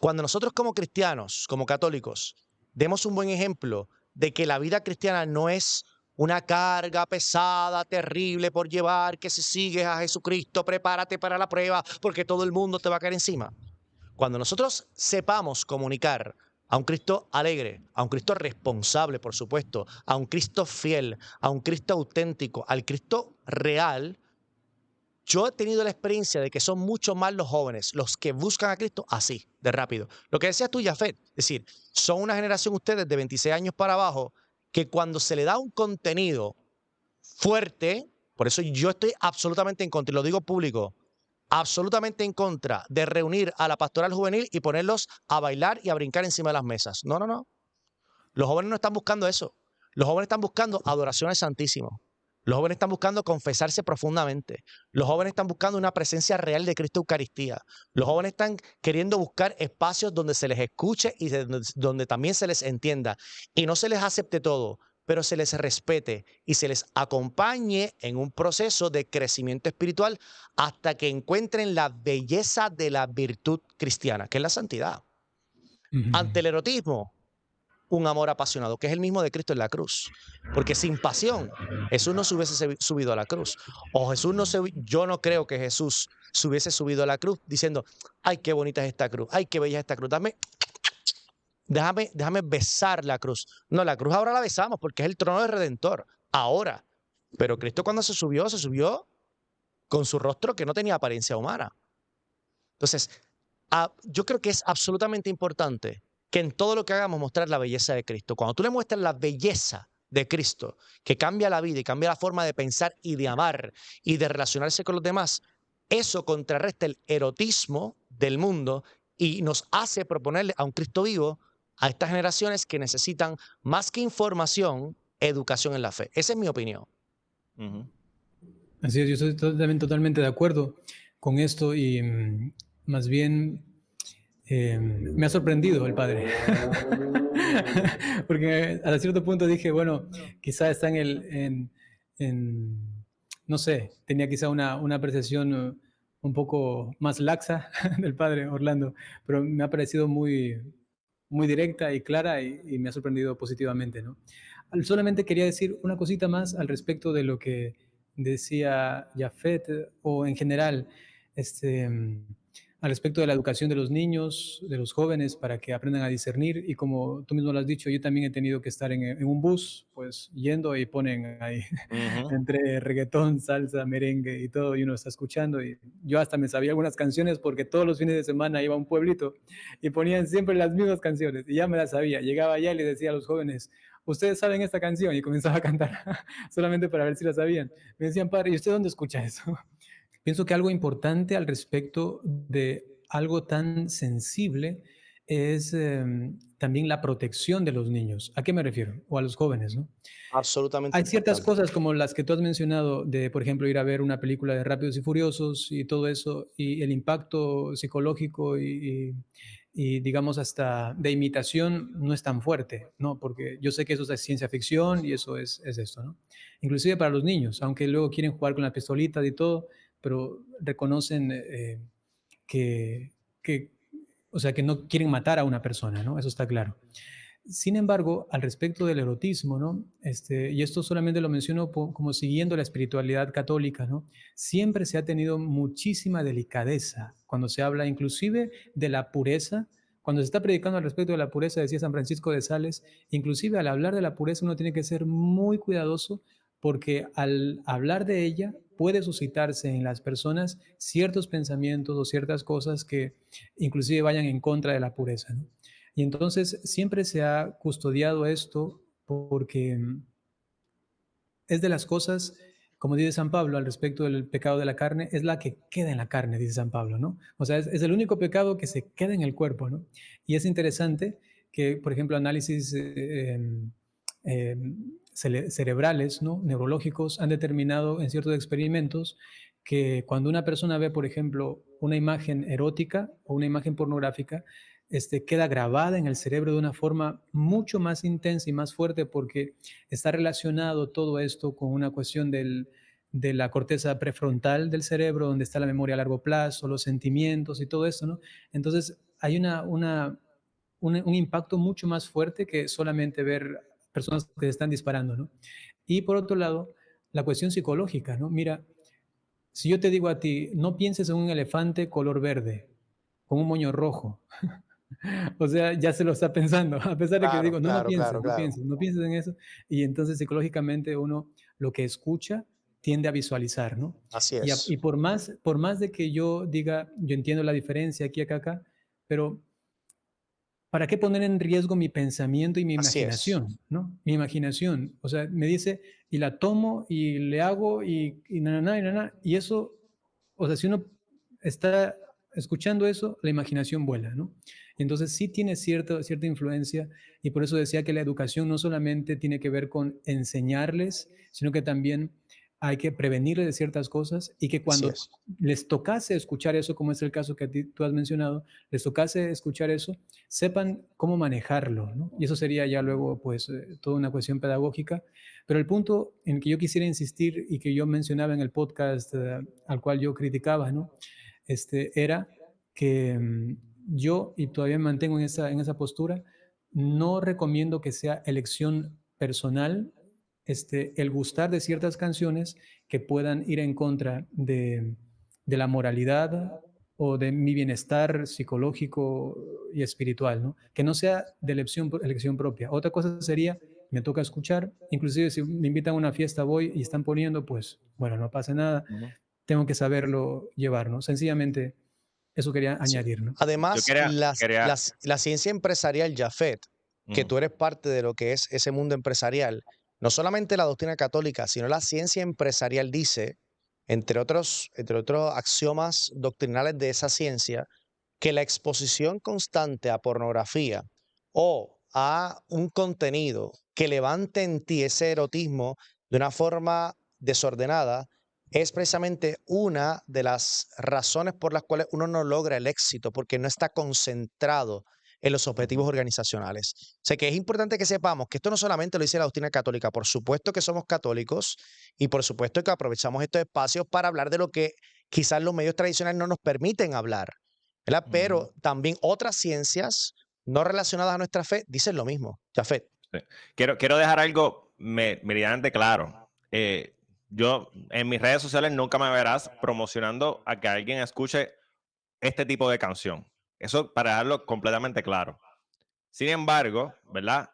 Cuando nosotros como cristianos, como católicos, demos un buen ejemplo de que la vida cristiana no es una carga pesada, terrible por llevar, que si sigues a Jesucristo, prepárate para la prueba, porque todo el mundo te va a caer encima. Cuando nosotros sepamos comunicar a un Cristo alegre, a un Cristo responsable, por supuesto, a un Cristo fiel, a un Cristo auténtico, al Cristo real, yo he tenido la experiencia de que son mucho más los jóvenes los que buscan a Cristo así, de rápido. Lo que decías tú, Jafet, es decir, son una generación ustedes de 26 años para abajo que cuando se le da un contenido fuerte, por eso yo estoy absolutamente en contra, y lo digo público, absolutamente en contra de reunir a la pastoral juvenil y ponerlos a bailar y a brincar encima de las mesas. No, no, no. Los jóvenes no están buscando eso. Los jóvenes están buscando adoración al Santísimo. Los jóvenes están buscando confesarse profundamente. Los jóvenes están buscando una presencia real de Cristo Eucaristía. Los jóvenes están queriendo buscar espacios donde se les escuche y donde también se les entienda. Y no se les acepte todo, pero se les respete y se les acompañe en un proceso de crecimiento espiritual hasta que encuentren la belleza de la virtud cristiana, que es la santidad. Ante el erotismo, un amor apasionado, que es el mismo de Cristo en la cruz. Porque sin pasión, Jesús no se hubiese subido a la cruz. O Jesús no se, yo no creo que Jesús se hubiese subido a la cruz diciendo, ay, qué bonita es esta cruz, ay, qué bella es esta cruz, déjame besar la cruz. No, la cruz ahora la besamos porque es el trono del Redentor, ahora. Pero Cristo cuando se subió con su rostro que no tenía apariencia humana. Entonces, yo creo que es absolutamente importante que en todo lo que hagamos mostrar la belleza de Cristo. Cuando tú le muestras la belleza de Cristo, que cambia la vida y cambia la forma de pensar y de amar y de relacionarse con los demás, eso contrarresta el erotismo del mundo y nos hace proponerle a un Cristo vivo a estas generaciones que necesitan más que información, educación en la fe. Esa es mi opinión. Así es, yo estoy totalmente de acuerdo con esto y más bien me ha sorprendido el padre. Porque a cierto punto dije, bueno, quizá está no sé, tenía quizá una percepción un poco más laxa del padre Orlando, pero me ha parecido muy, muy directa y clara y me ha sorprendido positivamente, ¿no? Solamente quería decir una cosita más al respecto de lo que decía Jafet o en general, al respecto de la educación de los niños, de los jóvenes, para que aprendan a discernir. Y como tú mismo lo has dicho, yo también he tenido que estar en un bus, pues yendo y ponen ahí entre reggaetón, salsa, merengue y todo, y uno está escuchando. Y yo hasta me sabía algunas canciones porque todos los fines de semana iba a un pueblito y ponían siempre las mismas canciones y ya me las sabía. Llegaba allá y le decía a los jóvenes, ustedes saben esta canción, y comenzaba a cantar solamente para ver si la sabían. Me decían, padre, ¿y usted dónde escucha eso? Pienso que algo importante al respecto de algo tan sensible es también la protección de los niños. ¿A qué me refiero? O a los jóvenes, ¿no? Absolutamente Hay ciertas importante. cosas como las que tú has mencionado, de, por ejemplo, ir a ver una película de Rápidos y Furiosos y todo eso, y el impacto psicológico y, digamos, hasta de imitación no es tan fuerte, ¿no? Porque yo sé que eso es ciencia ficción y eso es esto, ¿no? Inclusive para los niños, aunque luego quieren jugar con las pistolitas y todo, pero reconocen que, que, o sea, que no quieren matar a una persona, ¿no? Eso está claro. Sin embargo, al respecto del erotismo, ¿no? Y esto solamente lo menciono como siguiendo la espiritualidad católica, ¿no? Siempre se ha tenido muchísima delicadeza cuando se habla inclusive de la pureza. Cuando se está predicando al respecto de la pureza, decía San Francisco de Sales, inclusive al hablar de la pureza uno tiene que ser muy cuidadoso porque al hablar de ella puede suscitarse en las personas ciertos pensamientos o ciertas cosas que inclusive vayan en contra de la pureza, ¿no? Y entonces siempre se ha custodiado esto porque es de las cosas, como dice San Pablo al respecto del pecado de la carne, es la que queda en la carne, dice San Pablo, ¿no? O sea, es el único pecado que se queda en el cuerpo, ¿no? Y es interesante que, por ejemplo, análisis eh, cerebrales, ¿no? Neurológicos, han determinado en ciertos experimentos que cuando una persona ve, por ejemplo, una imagen erótica o una imagen pornográfica, queda grabada en el cerebro de una forma mucho más intensa y más fuerte porque está relacionado todo esto con una cuestión de la corteza prefrontal del cerebro, donde está la memoria a largo plazo, los sentimientos y todo eso, ¿no? Entonces, hay un impacto mucho más fuerte que solamente ver personas que se están disparando, ¿no? Y por otro lado, la cuestión psicológica, ¿no? Mira, si yo te digo a ti, no pienses en un elefante color verde, con un moño rojo, o sea, ya se lo está pensando, a pesar de que Claro, digo, no, no claro, pienses, claro, no claro. pienses, no pienses en eso. Y entonces psicológicamente uno lo que escucha tiende a visualizar, ¿no? Así Y es, por más de que yo diga, yo entiendo la diferencia aquí, acá, acá, pero ¿para qué poner en riesgo mi pensamiento y mi así es. imaginación, ¿no? Mi imaginación, o sea, me dice, y la tomo y le hago y na, na, na, y na, na, y eso, o sea, si uno está escuchando eso, la imaginación vuela, ¿no? Entonces sí tiene cierta influencia y por eso decía que la educación no solamente tiene que ver con enseñarles, sino que también hay que prevenirles de ciertas cosas y que Así cuando es. les tocase escuchar eso, como es el caso que tú has mencionado, les tocase escuchar eso, sepan cómo manejarlo, ¿no? Y eso sería ya luego, pues, toda una cuestión pedagógica. Pero el punto en que yo quisiera insistir y que yo mencionaba en el podcast al cual yo criticaba, ¿no? Era que yo, y todavía me mantengo en esa postura, no recomiendo que sea elección personal el gustar de ciertas canciones que puedan ir en contra de la moralidad o de mi bienestar psicológico y espiritual, ¿no? Que no sea de elección propia. Otra cosa sería, me toca escuchar, inclusive si me invitan a una fiesta voy y están poniendo, pues, bueno, no pasa nada, Ujú. tengo que saberlo llevar, ¿no? Sencillamente, eso quería Sí. añadir, ¿no? Yo Además, quería, la ciencia empresarial, Jafet, que ujú, tú eres parte de lo que es ese mundo empresarial, no solamente la doctrina católica, sino la ciencia empresarial dice, entre otros axiomas doctrinales de esa ciencia, que la exposición constante a pornografía o a un contenido que levante en ti ese erotismo de una forma desordenada es precisamente una de las razones por las cuales uno no logra el éxito, porque no está concentrado en los ujú. objetivos organizacionales. O sea que es importante que sepamos que esto no solamente lo dice la doctrina católica, por supuesto que somos católicos y por supuesto que aprovechamos estos espacios para hablar de lo que quizás los medios tradicionales no nos permiten hablar, ¿verdad? Ujú. Pero también otras ciencias no relacionadas a nuestra fe dicen lo mismo. Jafet, Sí. Quiero dejar algo meridianamente claro. Yo en mis redes sociales nunca me verás promocionando a que alguien escuche este tipo de canción. Eso para dejarlo completamente claro. Sin embargo, ¿verdad?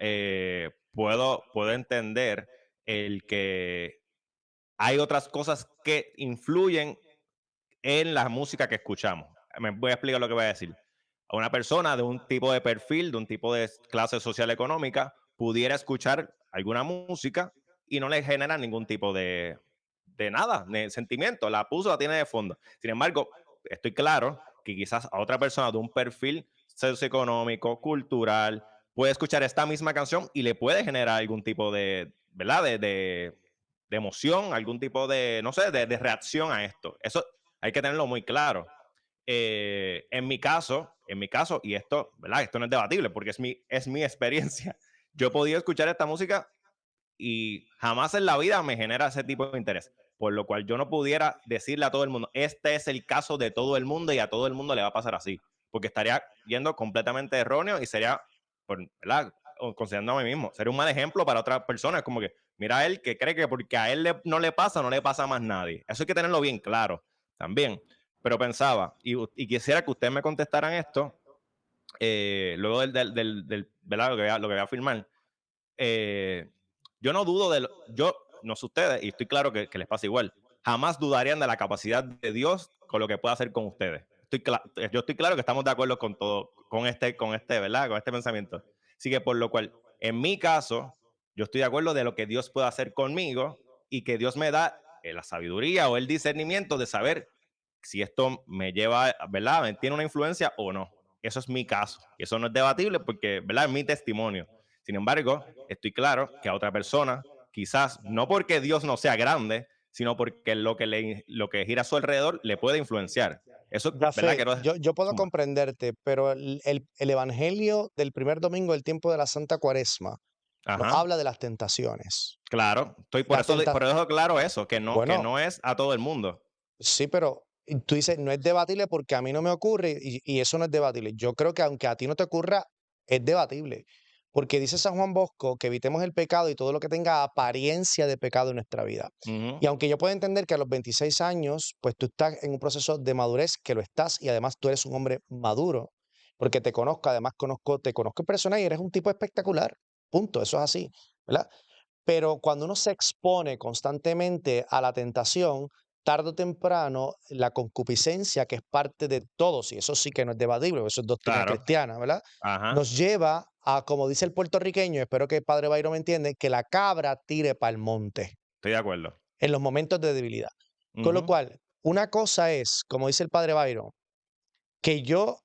Puedo entender el que hay otras cosas que influyen en la música que escuchamos. Me voy a explicar lo que voy a decir. A una persona de un tipo de perfil, de un tipo de clase social económica, pudiera escuchar alguna música y no le genera ningún tipo de nada, de sentimiento. La puso, la tiene de fondo. Sin embargo, estoy claro que quizás a otra persona de un perfil socioeconómico, cultural, puede escuchar esta misma canción y le puede generar algún tipo de, ¿verdad? De emoción, algún tipo de, no sé, de reacción a esto. Eso hay que tenerlo muy claro. En mi caso, y esto, ¿verdad? Esto no es debatible porque es mi experiencia. Yo he podido escuchar esta música y jamás en la vida me genera ese tipo de interés. Por lo cual yo no pudiera decirle a todo el mundo, este es el caso de todo el mundo y a todo el mundo le va a pasar así. Porque estaría yendo completamente erróneo y sería, ¿verdad? Considerando a mí mismo, sería un mal ejemplo para otras personas. Como que, mira a él que cree que porque a él no le pasa, no le pasa a más nadie. Eso hay que tenerlo bien claro también. Pero pensaba, y quisiera que ustedes me contestaran esto, luego ¿verdad? Lo que voy a afirmar. eh, yo no dudo yo no sé ustedes, y estoy claro que les pasa igual, jamás dudarían de la capacidad de Dios con lo que puede hacer con ustedes. Yo estoy claro que estamos de acuerdo con todo, ¿verdad? Con este pensamiento. Así que por lo cual, en mi caso, yo estoy de acuerdo de lo que Dios puede hacer conmigo y que Dios me da la sabiduría o el discernimiento de saber si esto me lleva, ¿verdad? ¿Me tiene una influencia o no? Eso es mi caso. Y eso no es debatible porque, ¿verdad? Es mi testimonio. Sin embargo, estoy claro que a otra persona, quizás no porque Dios no sea grande, sino porque lo que gira a su alrededor le puede influenciar. Eso, ¿verdad? Jafet, Quiero yo puedo sumar. comprenderte, pero el evangelio del primer domingo del tiempo de la Santa Cuaresma nos Ajá, habla de las tentaciones. claro. Estoy La tenta por eso claro eso, que bueno, no es a todo el mundo. sí, pero tú dices, no es debatible porque a mí no me ocurre y eso no es debatible. Yo creo que aunque a ti no te ocurra, es debatible. Porque dice San Juan Bosco que evitemos el pecado y todo lo que tenga apariencia de pecado en nuestra vida. Ujú, Y aunque yo puedo entender que a los 26 años, pues tú estás en un proceso de madurez, que lo estás, y además tú eres un hombre maduro, porque te conozco, además te conozco en persona y eres un tipo espectacular. Punto, eso es así, ¿verdad? Pero cuando uno se expone constantemente a la tentación, tarde o temprano, la concupiscencia, que es parte de todos, y eso sí que no es debatible, eso es doctrina claro. cristiana, ¿verdad? Ajá. Nos lleva a, como dice el puertorriqueño, espero que el padre Byron me entiende, que la cabra tire para el monte Estoy de acuerdo. en los momentos de debilidad. Con lo Ujú, cual, una cosa es, como dice el padre Byron, que yo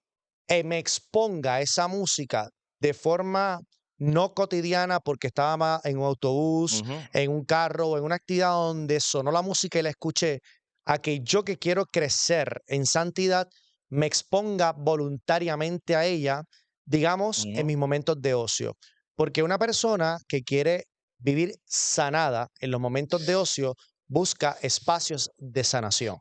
me exponga a esa música de forma no cotidiana porque estaba en un autobús, ujú, en un carro o en una actividad donde sonó la música y la escuché, a que yo que quiero crecer en santidad me exponga voluntariamente a ella, digamos, en ujú, mis momentos de ocio. Porque una persona que quiere vivir sanada en los momentos de ocio busca espacios de sanación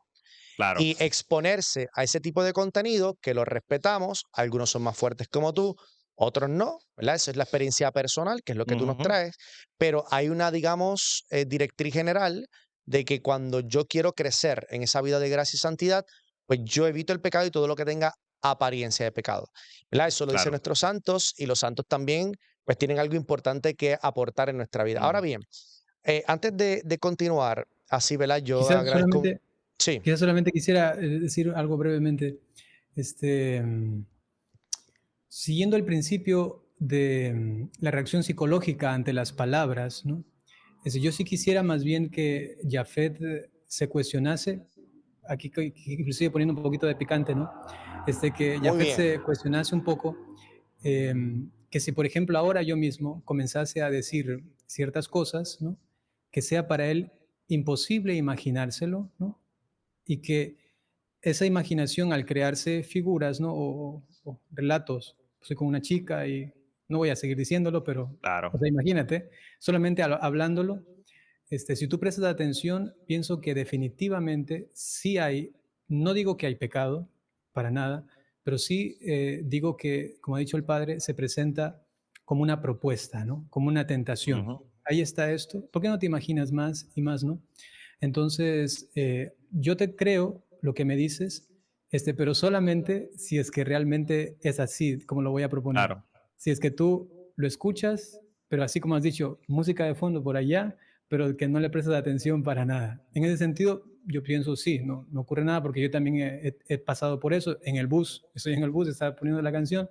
claro. y exponerse a ese tipo de contenido que los respetamos, algunos son más fuertes como tú, otros no, ¿verdad? Esa es la experiencia personal, que es lo que tú nos Ujú, traes, pero hay una, digamos, directriz general de que cuando yo quiero crecer en esa vida de gracia y santidad, pues yo evito el pecado y todo lo que tenga apariencia de pecado, ¿verdad? Eso lo dicen claro. nuestros santos y los santos también, pues tienen algo importante que aportar en nuestra vida. Ahora Ujú, bien, antes de continuar, así, ¿verdad? Yo Quizás agradezco, solamente, sí, quizás solamente quisiera decir algo brevemente. Este, mm, Siguiendo el principio de la reacción psicológica ante las palabras, ¿no? Yo sí quisiera más bien que Jafet se cuestionase, aquí inclusive poniendo un poquito de picante, ¿no? Que muy Jafet bien. se cuestionase un poco, que si por ejemplo ahora yo mismo comenzase a decir ciertas cosas, ¿no? Que sea para él imposible imaginárselo, ¿no? Y que esa imaginación al crearse figuras, ¿no? O relatos, soy con una chica y no voy a seguir diciéndolo, pero, claro. o sea, imagínate, solamente hablándolo, si tú prestas atención, pienso que definitivamente sí hay, no digo que hay pecado, para nada, pero sí digo que, como ha dicho el padre, se presenta como una propuesta, ¿no? Como una tentación. Ujú, Ahí está esto, ¿por qué no te imaginas más y más, no? Entonces, yo te creo lo que me dices, pero solamente si es que realmente es así, como lo voy a proponer. claro. Si es que tú lo escuchas, pero así como has dicho, música de fondo por allá, pero que no le prestas atención para nada. En ese sentido, yo pienso sí, no ocurre nada porque yo también he pasado por eso en el bus. Estoy en el bus, estaba poniendo la canción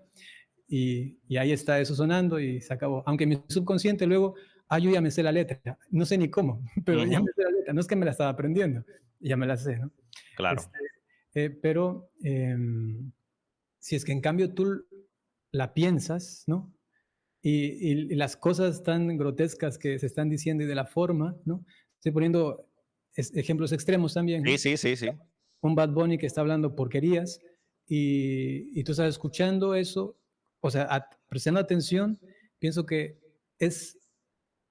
y ahí está eso sonando y se acabó. Aunque mi subconsciente luego yo ya me sé la letra, no sé ni cómo, pero ya Ujú, me sé la letra, no es que me la estaba aprendiendo, ya me la sé, ¿no? claro. Este, pero si es que en cambio tú la piensas, ¿no? Y las cosas tan grotescas que se están diciendo y de la forma, ¿no? Estoy poniendo ejemplos extremos también, Sí, ¿no? sí, sí, sí. Un Bad Bunny que está hablando porquerías y tú estás escuchando eso, o sea, prestando atención, pienso que es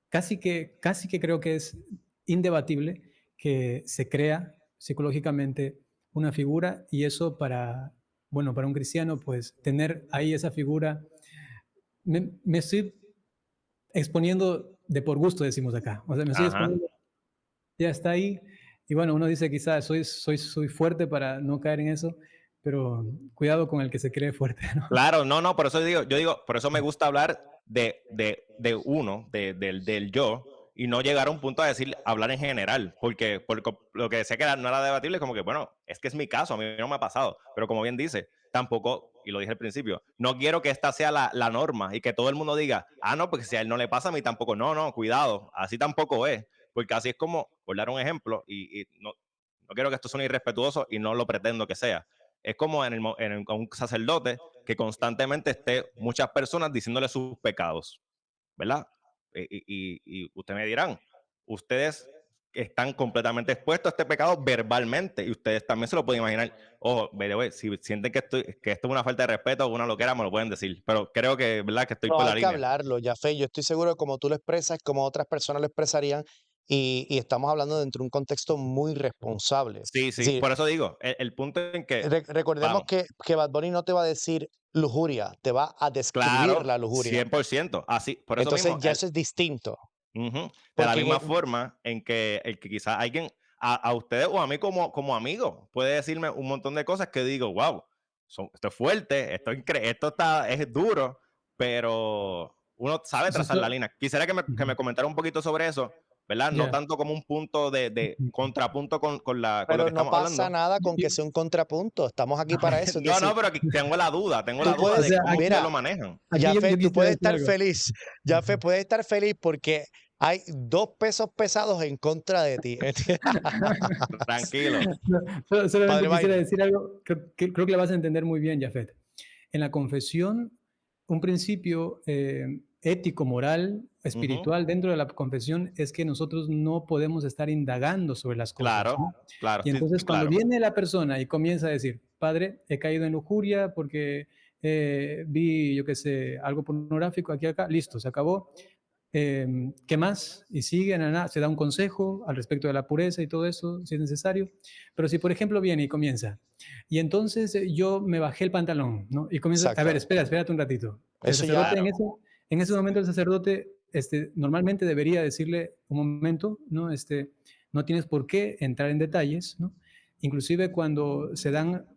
casi que creo que es indebatible que se crea psicológicamente una figura y eso para, bueno, para un cristiano, pues tener ahí esa figura, me estoy exponiendo de por gusto, decimos acá, o sea, me estoy Ajá. exponiendo, ya está ahí, y bueno, uno dice quizás soy fuerte para no caer en eso, pero cuidado con el que se cree fuerte, ¿no? Claro, no, no, por eso digo, yo digo, por eso me gusta hablar de uno, del yo, y no llegar a un punto a decir, hablar en general, porque lo que decía que no era debatible, como que, bueno, es que es mi caso, a mí no me ha pasado, pero como bien dice, tampoco, y lo dije al principio, no quiero que esta sea la norma y que todo el mundo diga, ah, no, porque si a él no le pasa, a mí tampoco, no, no, cuidado, así tampoco es, porque así es como, por dar un ejemplo, y no quiero que esto suene irrespetuoso y no lo pretendo que sea, es como con un sacerdote que constantemente esté muchas personas diciéndole sus pecados, ¿verdad? Y ustedes me dirán, ustedes están completamente expuestos a este pecado verbalmente y ustedes también se lo pueden imaginar. Ojo, by the way, si sienten que esto es una falta de respeto o una loquera, me lo pueden decir, pero creo que, ¿verdad? Que estoy No, por hay la que línea. hablarlo, Jafé. Yo estoy seguro que como tú lo expresas, como otras personas lo expresarían, y estamos hablando dentro de un contexto muy responsable. Sí, Es sí, decir, por eso digo, el punto en que, recordemos vamos, que Bad Bunny no te va a decir lujuria, te va a describir claro, la lujuria. 100%, así, por eso Entonces mismo, ya eso es distinto, ujú. De la porque misma forma en que el que quizás alguien, a ustedes o a mí como amigo, puede decirme un montón de cosas que digo, wow, esto es fuerte, es duro, pero uno sabe Eso trazar la está, línea. Quisiera que me comentara un poquito sobre eso, ¿verdad? No ya. tanto como un punto de contrapunto con lo pero que no estamos pasa hablando. nada con que sea un contrapunto. Estamos aquí para eso. Es No, decir, no, pero aquí tengo tú la duda O de puedes, sea, cómo ustedes mira, lo manejan. yo Jafet, tú quisiera puedes decir estar algo. feliz. Jafet, puedes estar feliz porque hay dos pesos pesados en contra de ti. Tranquilo. No, solamente Padre quisiera Byron. decir algo, creo que la vas a entender muy bien, Jafet. En la confesión, un principio ético, moral, Ujú. espiritual dentro de la confesión es que nosotros no podemos estar indagando sobre las cosas, Claro, ¿no? claro, Y estoy entonces cuando claro. viene la persona y comienza a decir, Padre, he caído en lujuria porque vi, yo qué sé, algo pornográfico aquí acá, listo, se acabó. ¿Qué más? Y sigue, se da un consejo al respecto de la pureza y todo eso, si es necesario. Pero si, por ejemplo, viene y comienza, y entonces yo me bajé el pantalón, ¿no? Y comienza, a ver, Exacto. espérate un ratito. El Eso ya, sacerdote Claro. en ese momento el sacerdote normalmente debería decirle un momento, ¿no? No tienes por qué entrar en detalles, ¿no? Inclusive cuando se dan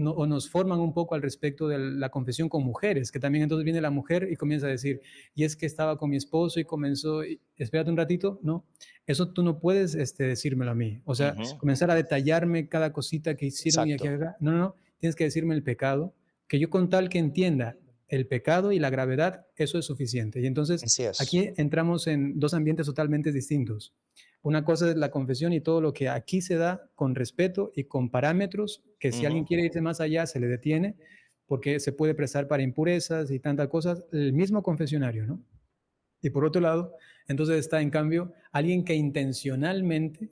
o nos forman un poco al respecto de la confesión con mujeres, que también entonces viene la mujer y comienza a decir, y es que estaba con mi esposo y comenzó, espérate un ratito, ¿no? Eso tú no puedes decírmelo a mí. O sea, Ujú. comenzar a detallarme cada cosita que hicieron y aquí exacto. acá. No, no, no. Tienes que decirme el pecado, que yo con tal que entienda el pecado y la gravedad, eso es suficiente. Y entonces Así es. aquí entramos en dos ambientes totalmente distintos. Una cosa es la confesión y todo lo que aquí se da con respeto y con parámetros que si alguien Ujú. quiere irse más allá se le detiene porque se puede prestar para impurezas y tantas cosas, el mismo confesionario, ¿no? Y por otro lado, entonces está en cambio alguien que intencionalmente,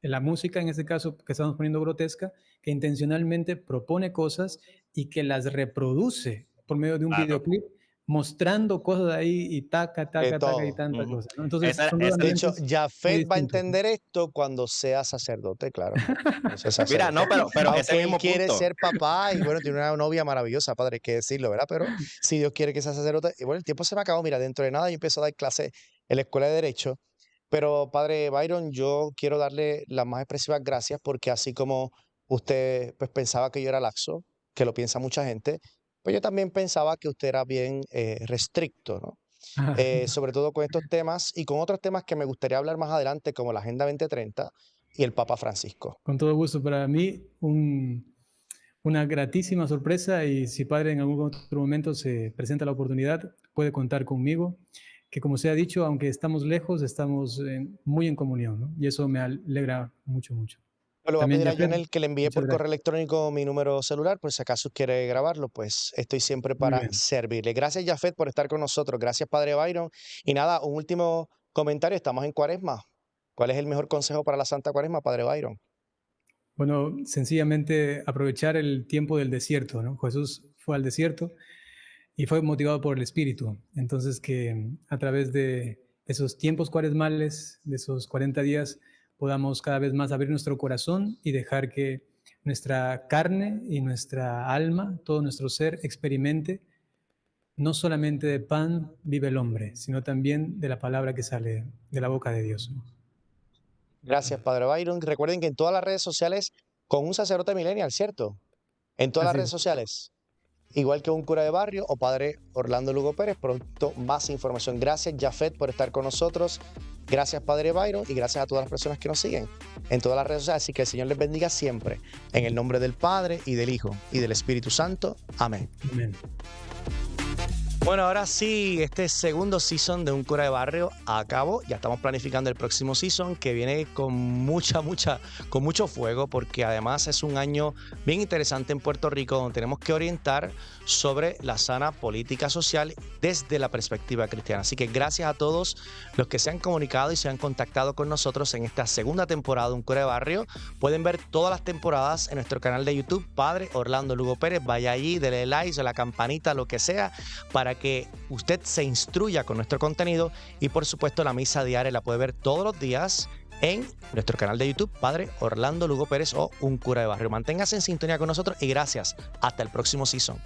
en la música en este caso que estamos poniendo grotesca, que intencionalmente propone cosas y que las reproduce por medio de un Claro. videoclip mostrando cosas ahí y taca, De taca, taca y todo. tantas Ujú. cosas, ¿no? Entonces Esa son dos esa De hecho, ambientes muy Jafet va a distintos, ¿no? entender esto cuando sea sacerdote, claro. Cuando sea mira, sacerdote. no, pero ese Aunque él mismo quiere punto. ser papá y bueno, tiene una novia maravillosa, padre, hay que decirlo, ¿verdad? Pero si Dios quiere que sea sacerdote, y bueno, el tiempo se me acabó. Mira, dentro de nada yo empiezo a dar clases en la escuela de Derecho. Pero, padre Byron, yo quiero darle las más expresivas gracias porque así como usted pues, pensaba que yo era laxo, que lo piensa mucha gente, pues yo también pensaba que usted era bien restricto, ¿no? Sobre todo con estos temas y con otros temas que me gustaría hablar más adelante, como la Agenda 2030 y el Papa Francisco. Con todo gusto, para mí una gratísima sorpresa y si padre en algún otro momento se presenta la oportunidad, puede contar conmigo que, como se ha dicho, aunque estamos lejos, estamos muy en comunión, ¿no? Y eso me alegra mucho, mucho. Le voy a También, pedir a Jafet, Jonel que le envíe muchas por correo gracias. electrónico mi número celular, por si acaso quiere grabarlo, pues estoy siempre Muy para bien. servirle. Gracias, Jafet, por estar con nosotros. Gracias, Padre Byron. Y nada, un último comentario. Estamos en Cuaresma. ¿Cuál es el mejor consejo para la Santa Cuaresma, Padre Byron? Bueno, sencillamente aprovechar el tiempo del desierto, ¿no? Jesús fue al desierto y fue motivado por el Espíritu. Entonces, que a través de esos tiempos cuaresmales, de esos 40 días, podamos cada vez más abrir nuestro corazón y dejar que nuestra carne y nuestra alma, todo nuestro ser, experimente no solamente de pan vive el hombre, sino también de la palabra que sale de la boca de Dios, ¿no? Gracias, Padre Byron. Recuerden que en todas las redes sociales, con un sacerdote millennial, ¿cierto? En todas las Así redes es. sociales. Igual que un cura de barrio o Padre Orlando Lugo Pérez. Pronto más información. Gracias, Jafet, por estar con nosotros. Gracias, Padre Byron, y gracias a todas las personas que nos siguen en todas las redes sociales. Así que el Señor les bendiga siempre. En el nombre del Padre, y del Hijo, y del Espíritu Santo. Amén. Amén. Bueno, ahora sí, este segundo season de Un Cura de Barrio acabó. Ya estamos planificando el próximo season, que viene con con mucho fuego, porque además es un año bien interesante en Puerto Rico, donde tenemos que orientar sobre la sana política social desde la perspectiva cristiana. Así que gracias a todos los que se han comunicado y se han contactado con nosotros en esta segunda temporada de Un Cura de Barrio. Pueden ver todas las temporadas en nuestro canal de YouTube, Padre Orlando Lugo Pérez. Vaya allí, dele like, o la campanita, lo que sea, para que usted se instruya con nuestro contenido. Y por supuesto, la misa diaria la puede ver todos los días en nuestro canal de YouTube, Padre Orlando Lugo Pérez o Un Cura de Barrio. Manténgase en sintonía con nosotros y gracias. Hasta el próximo season.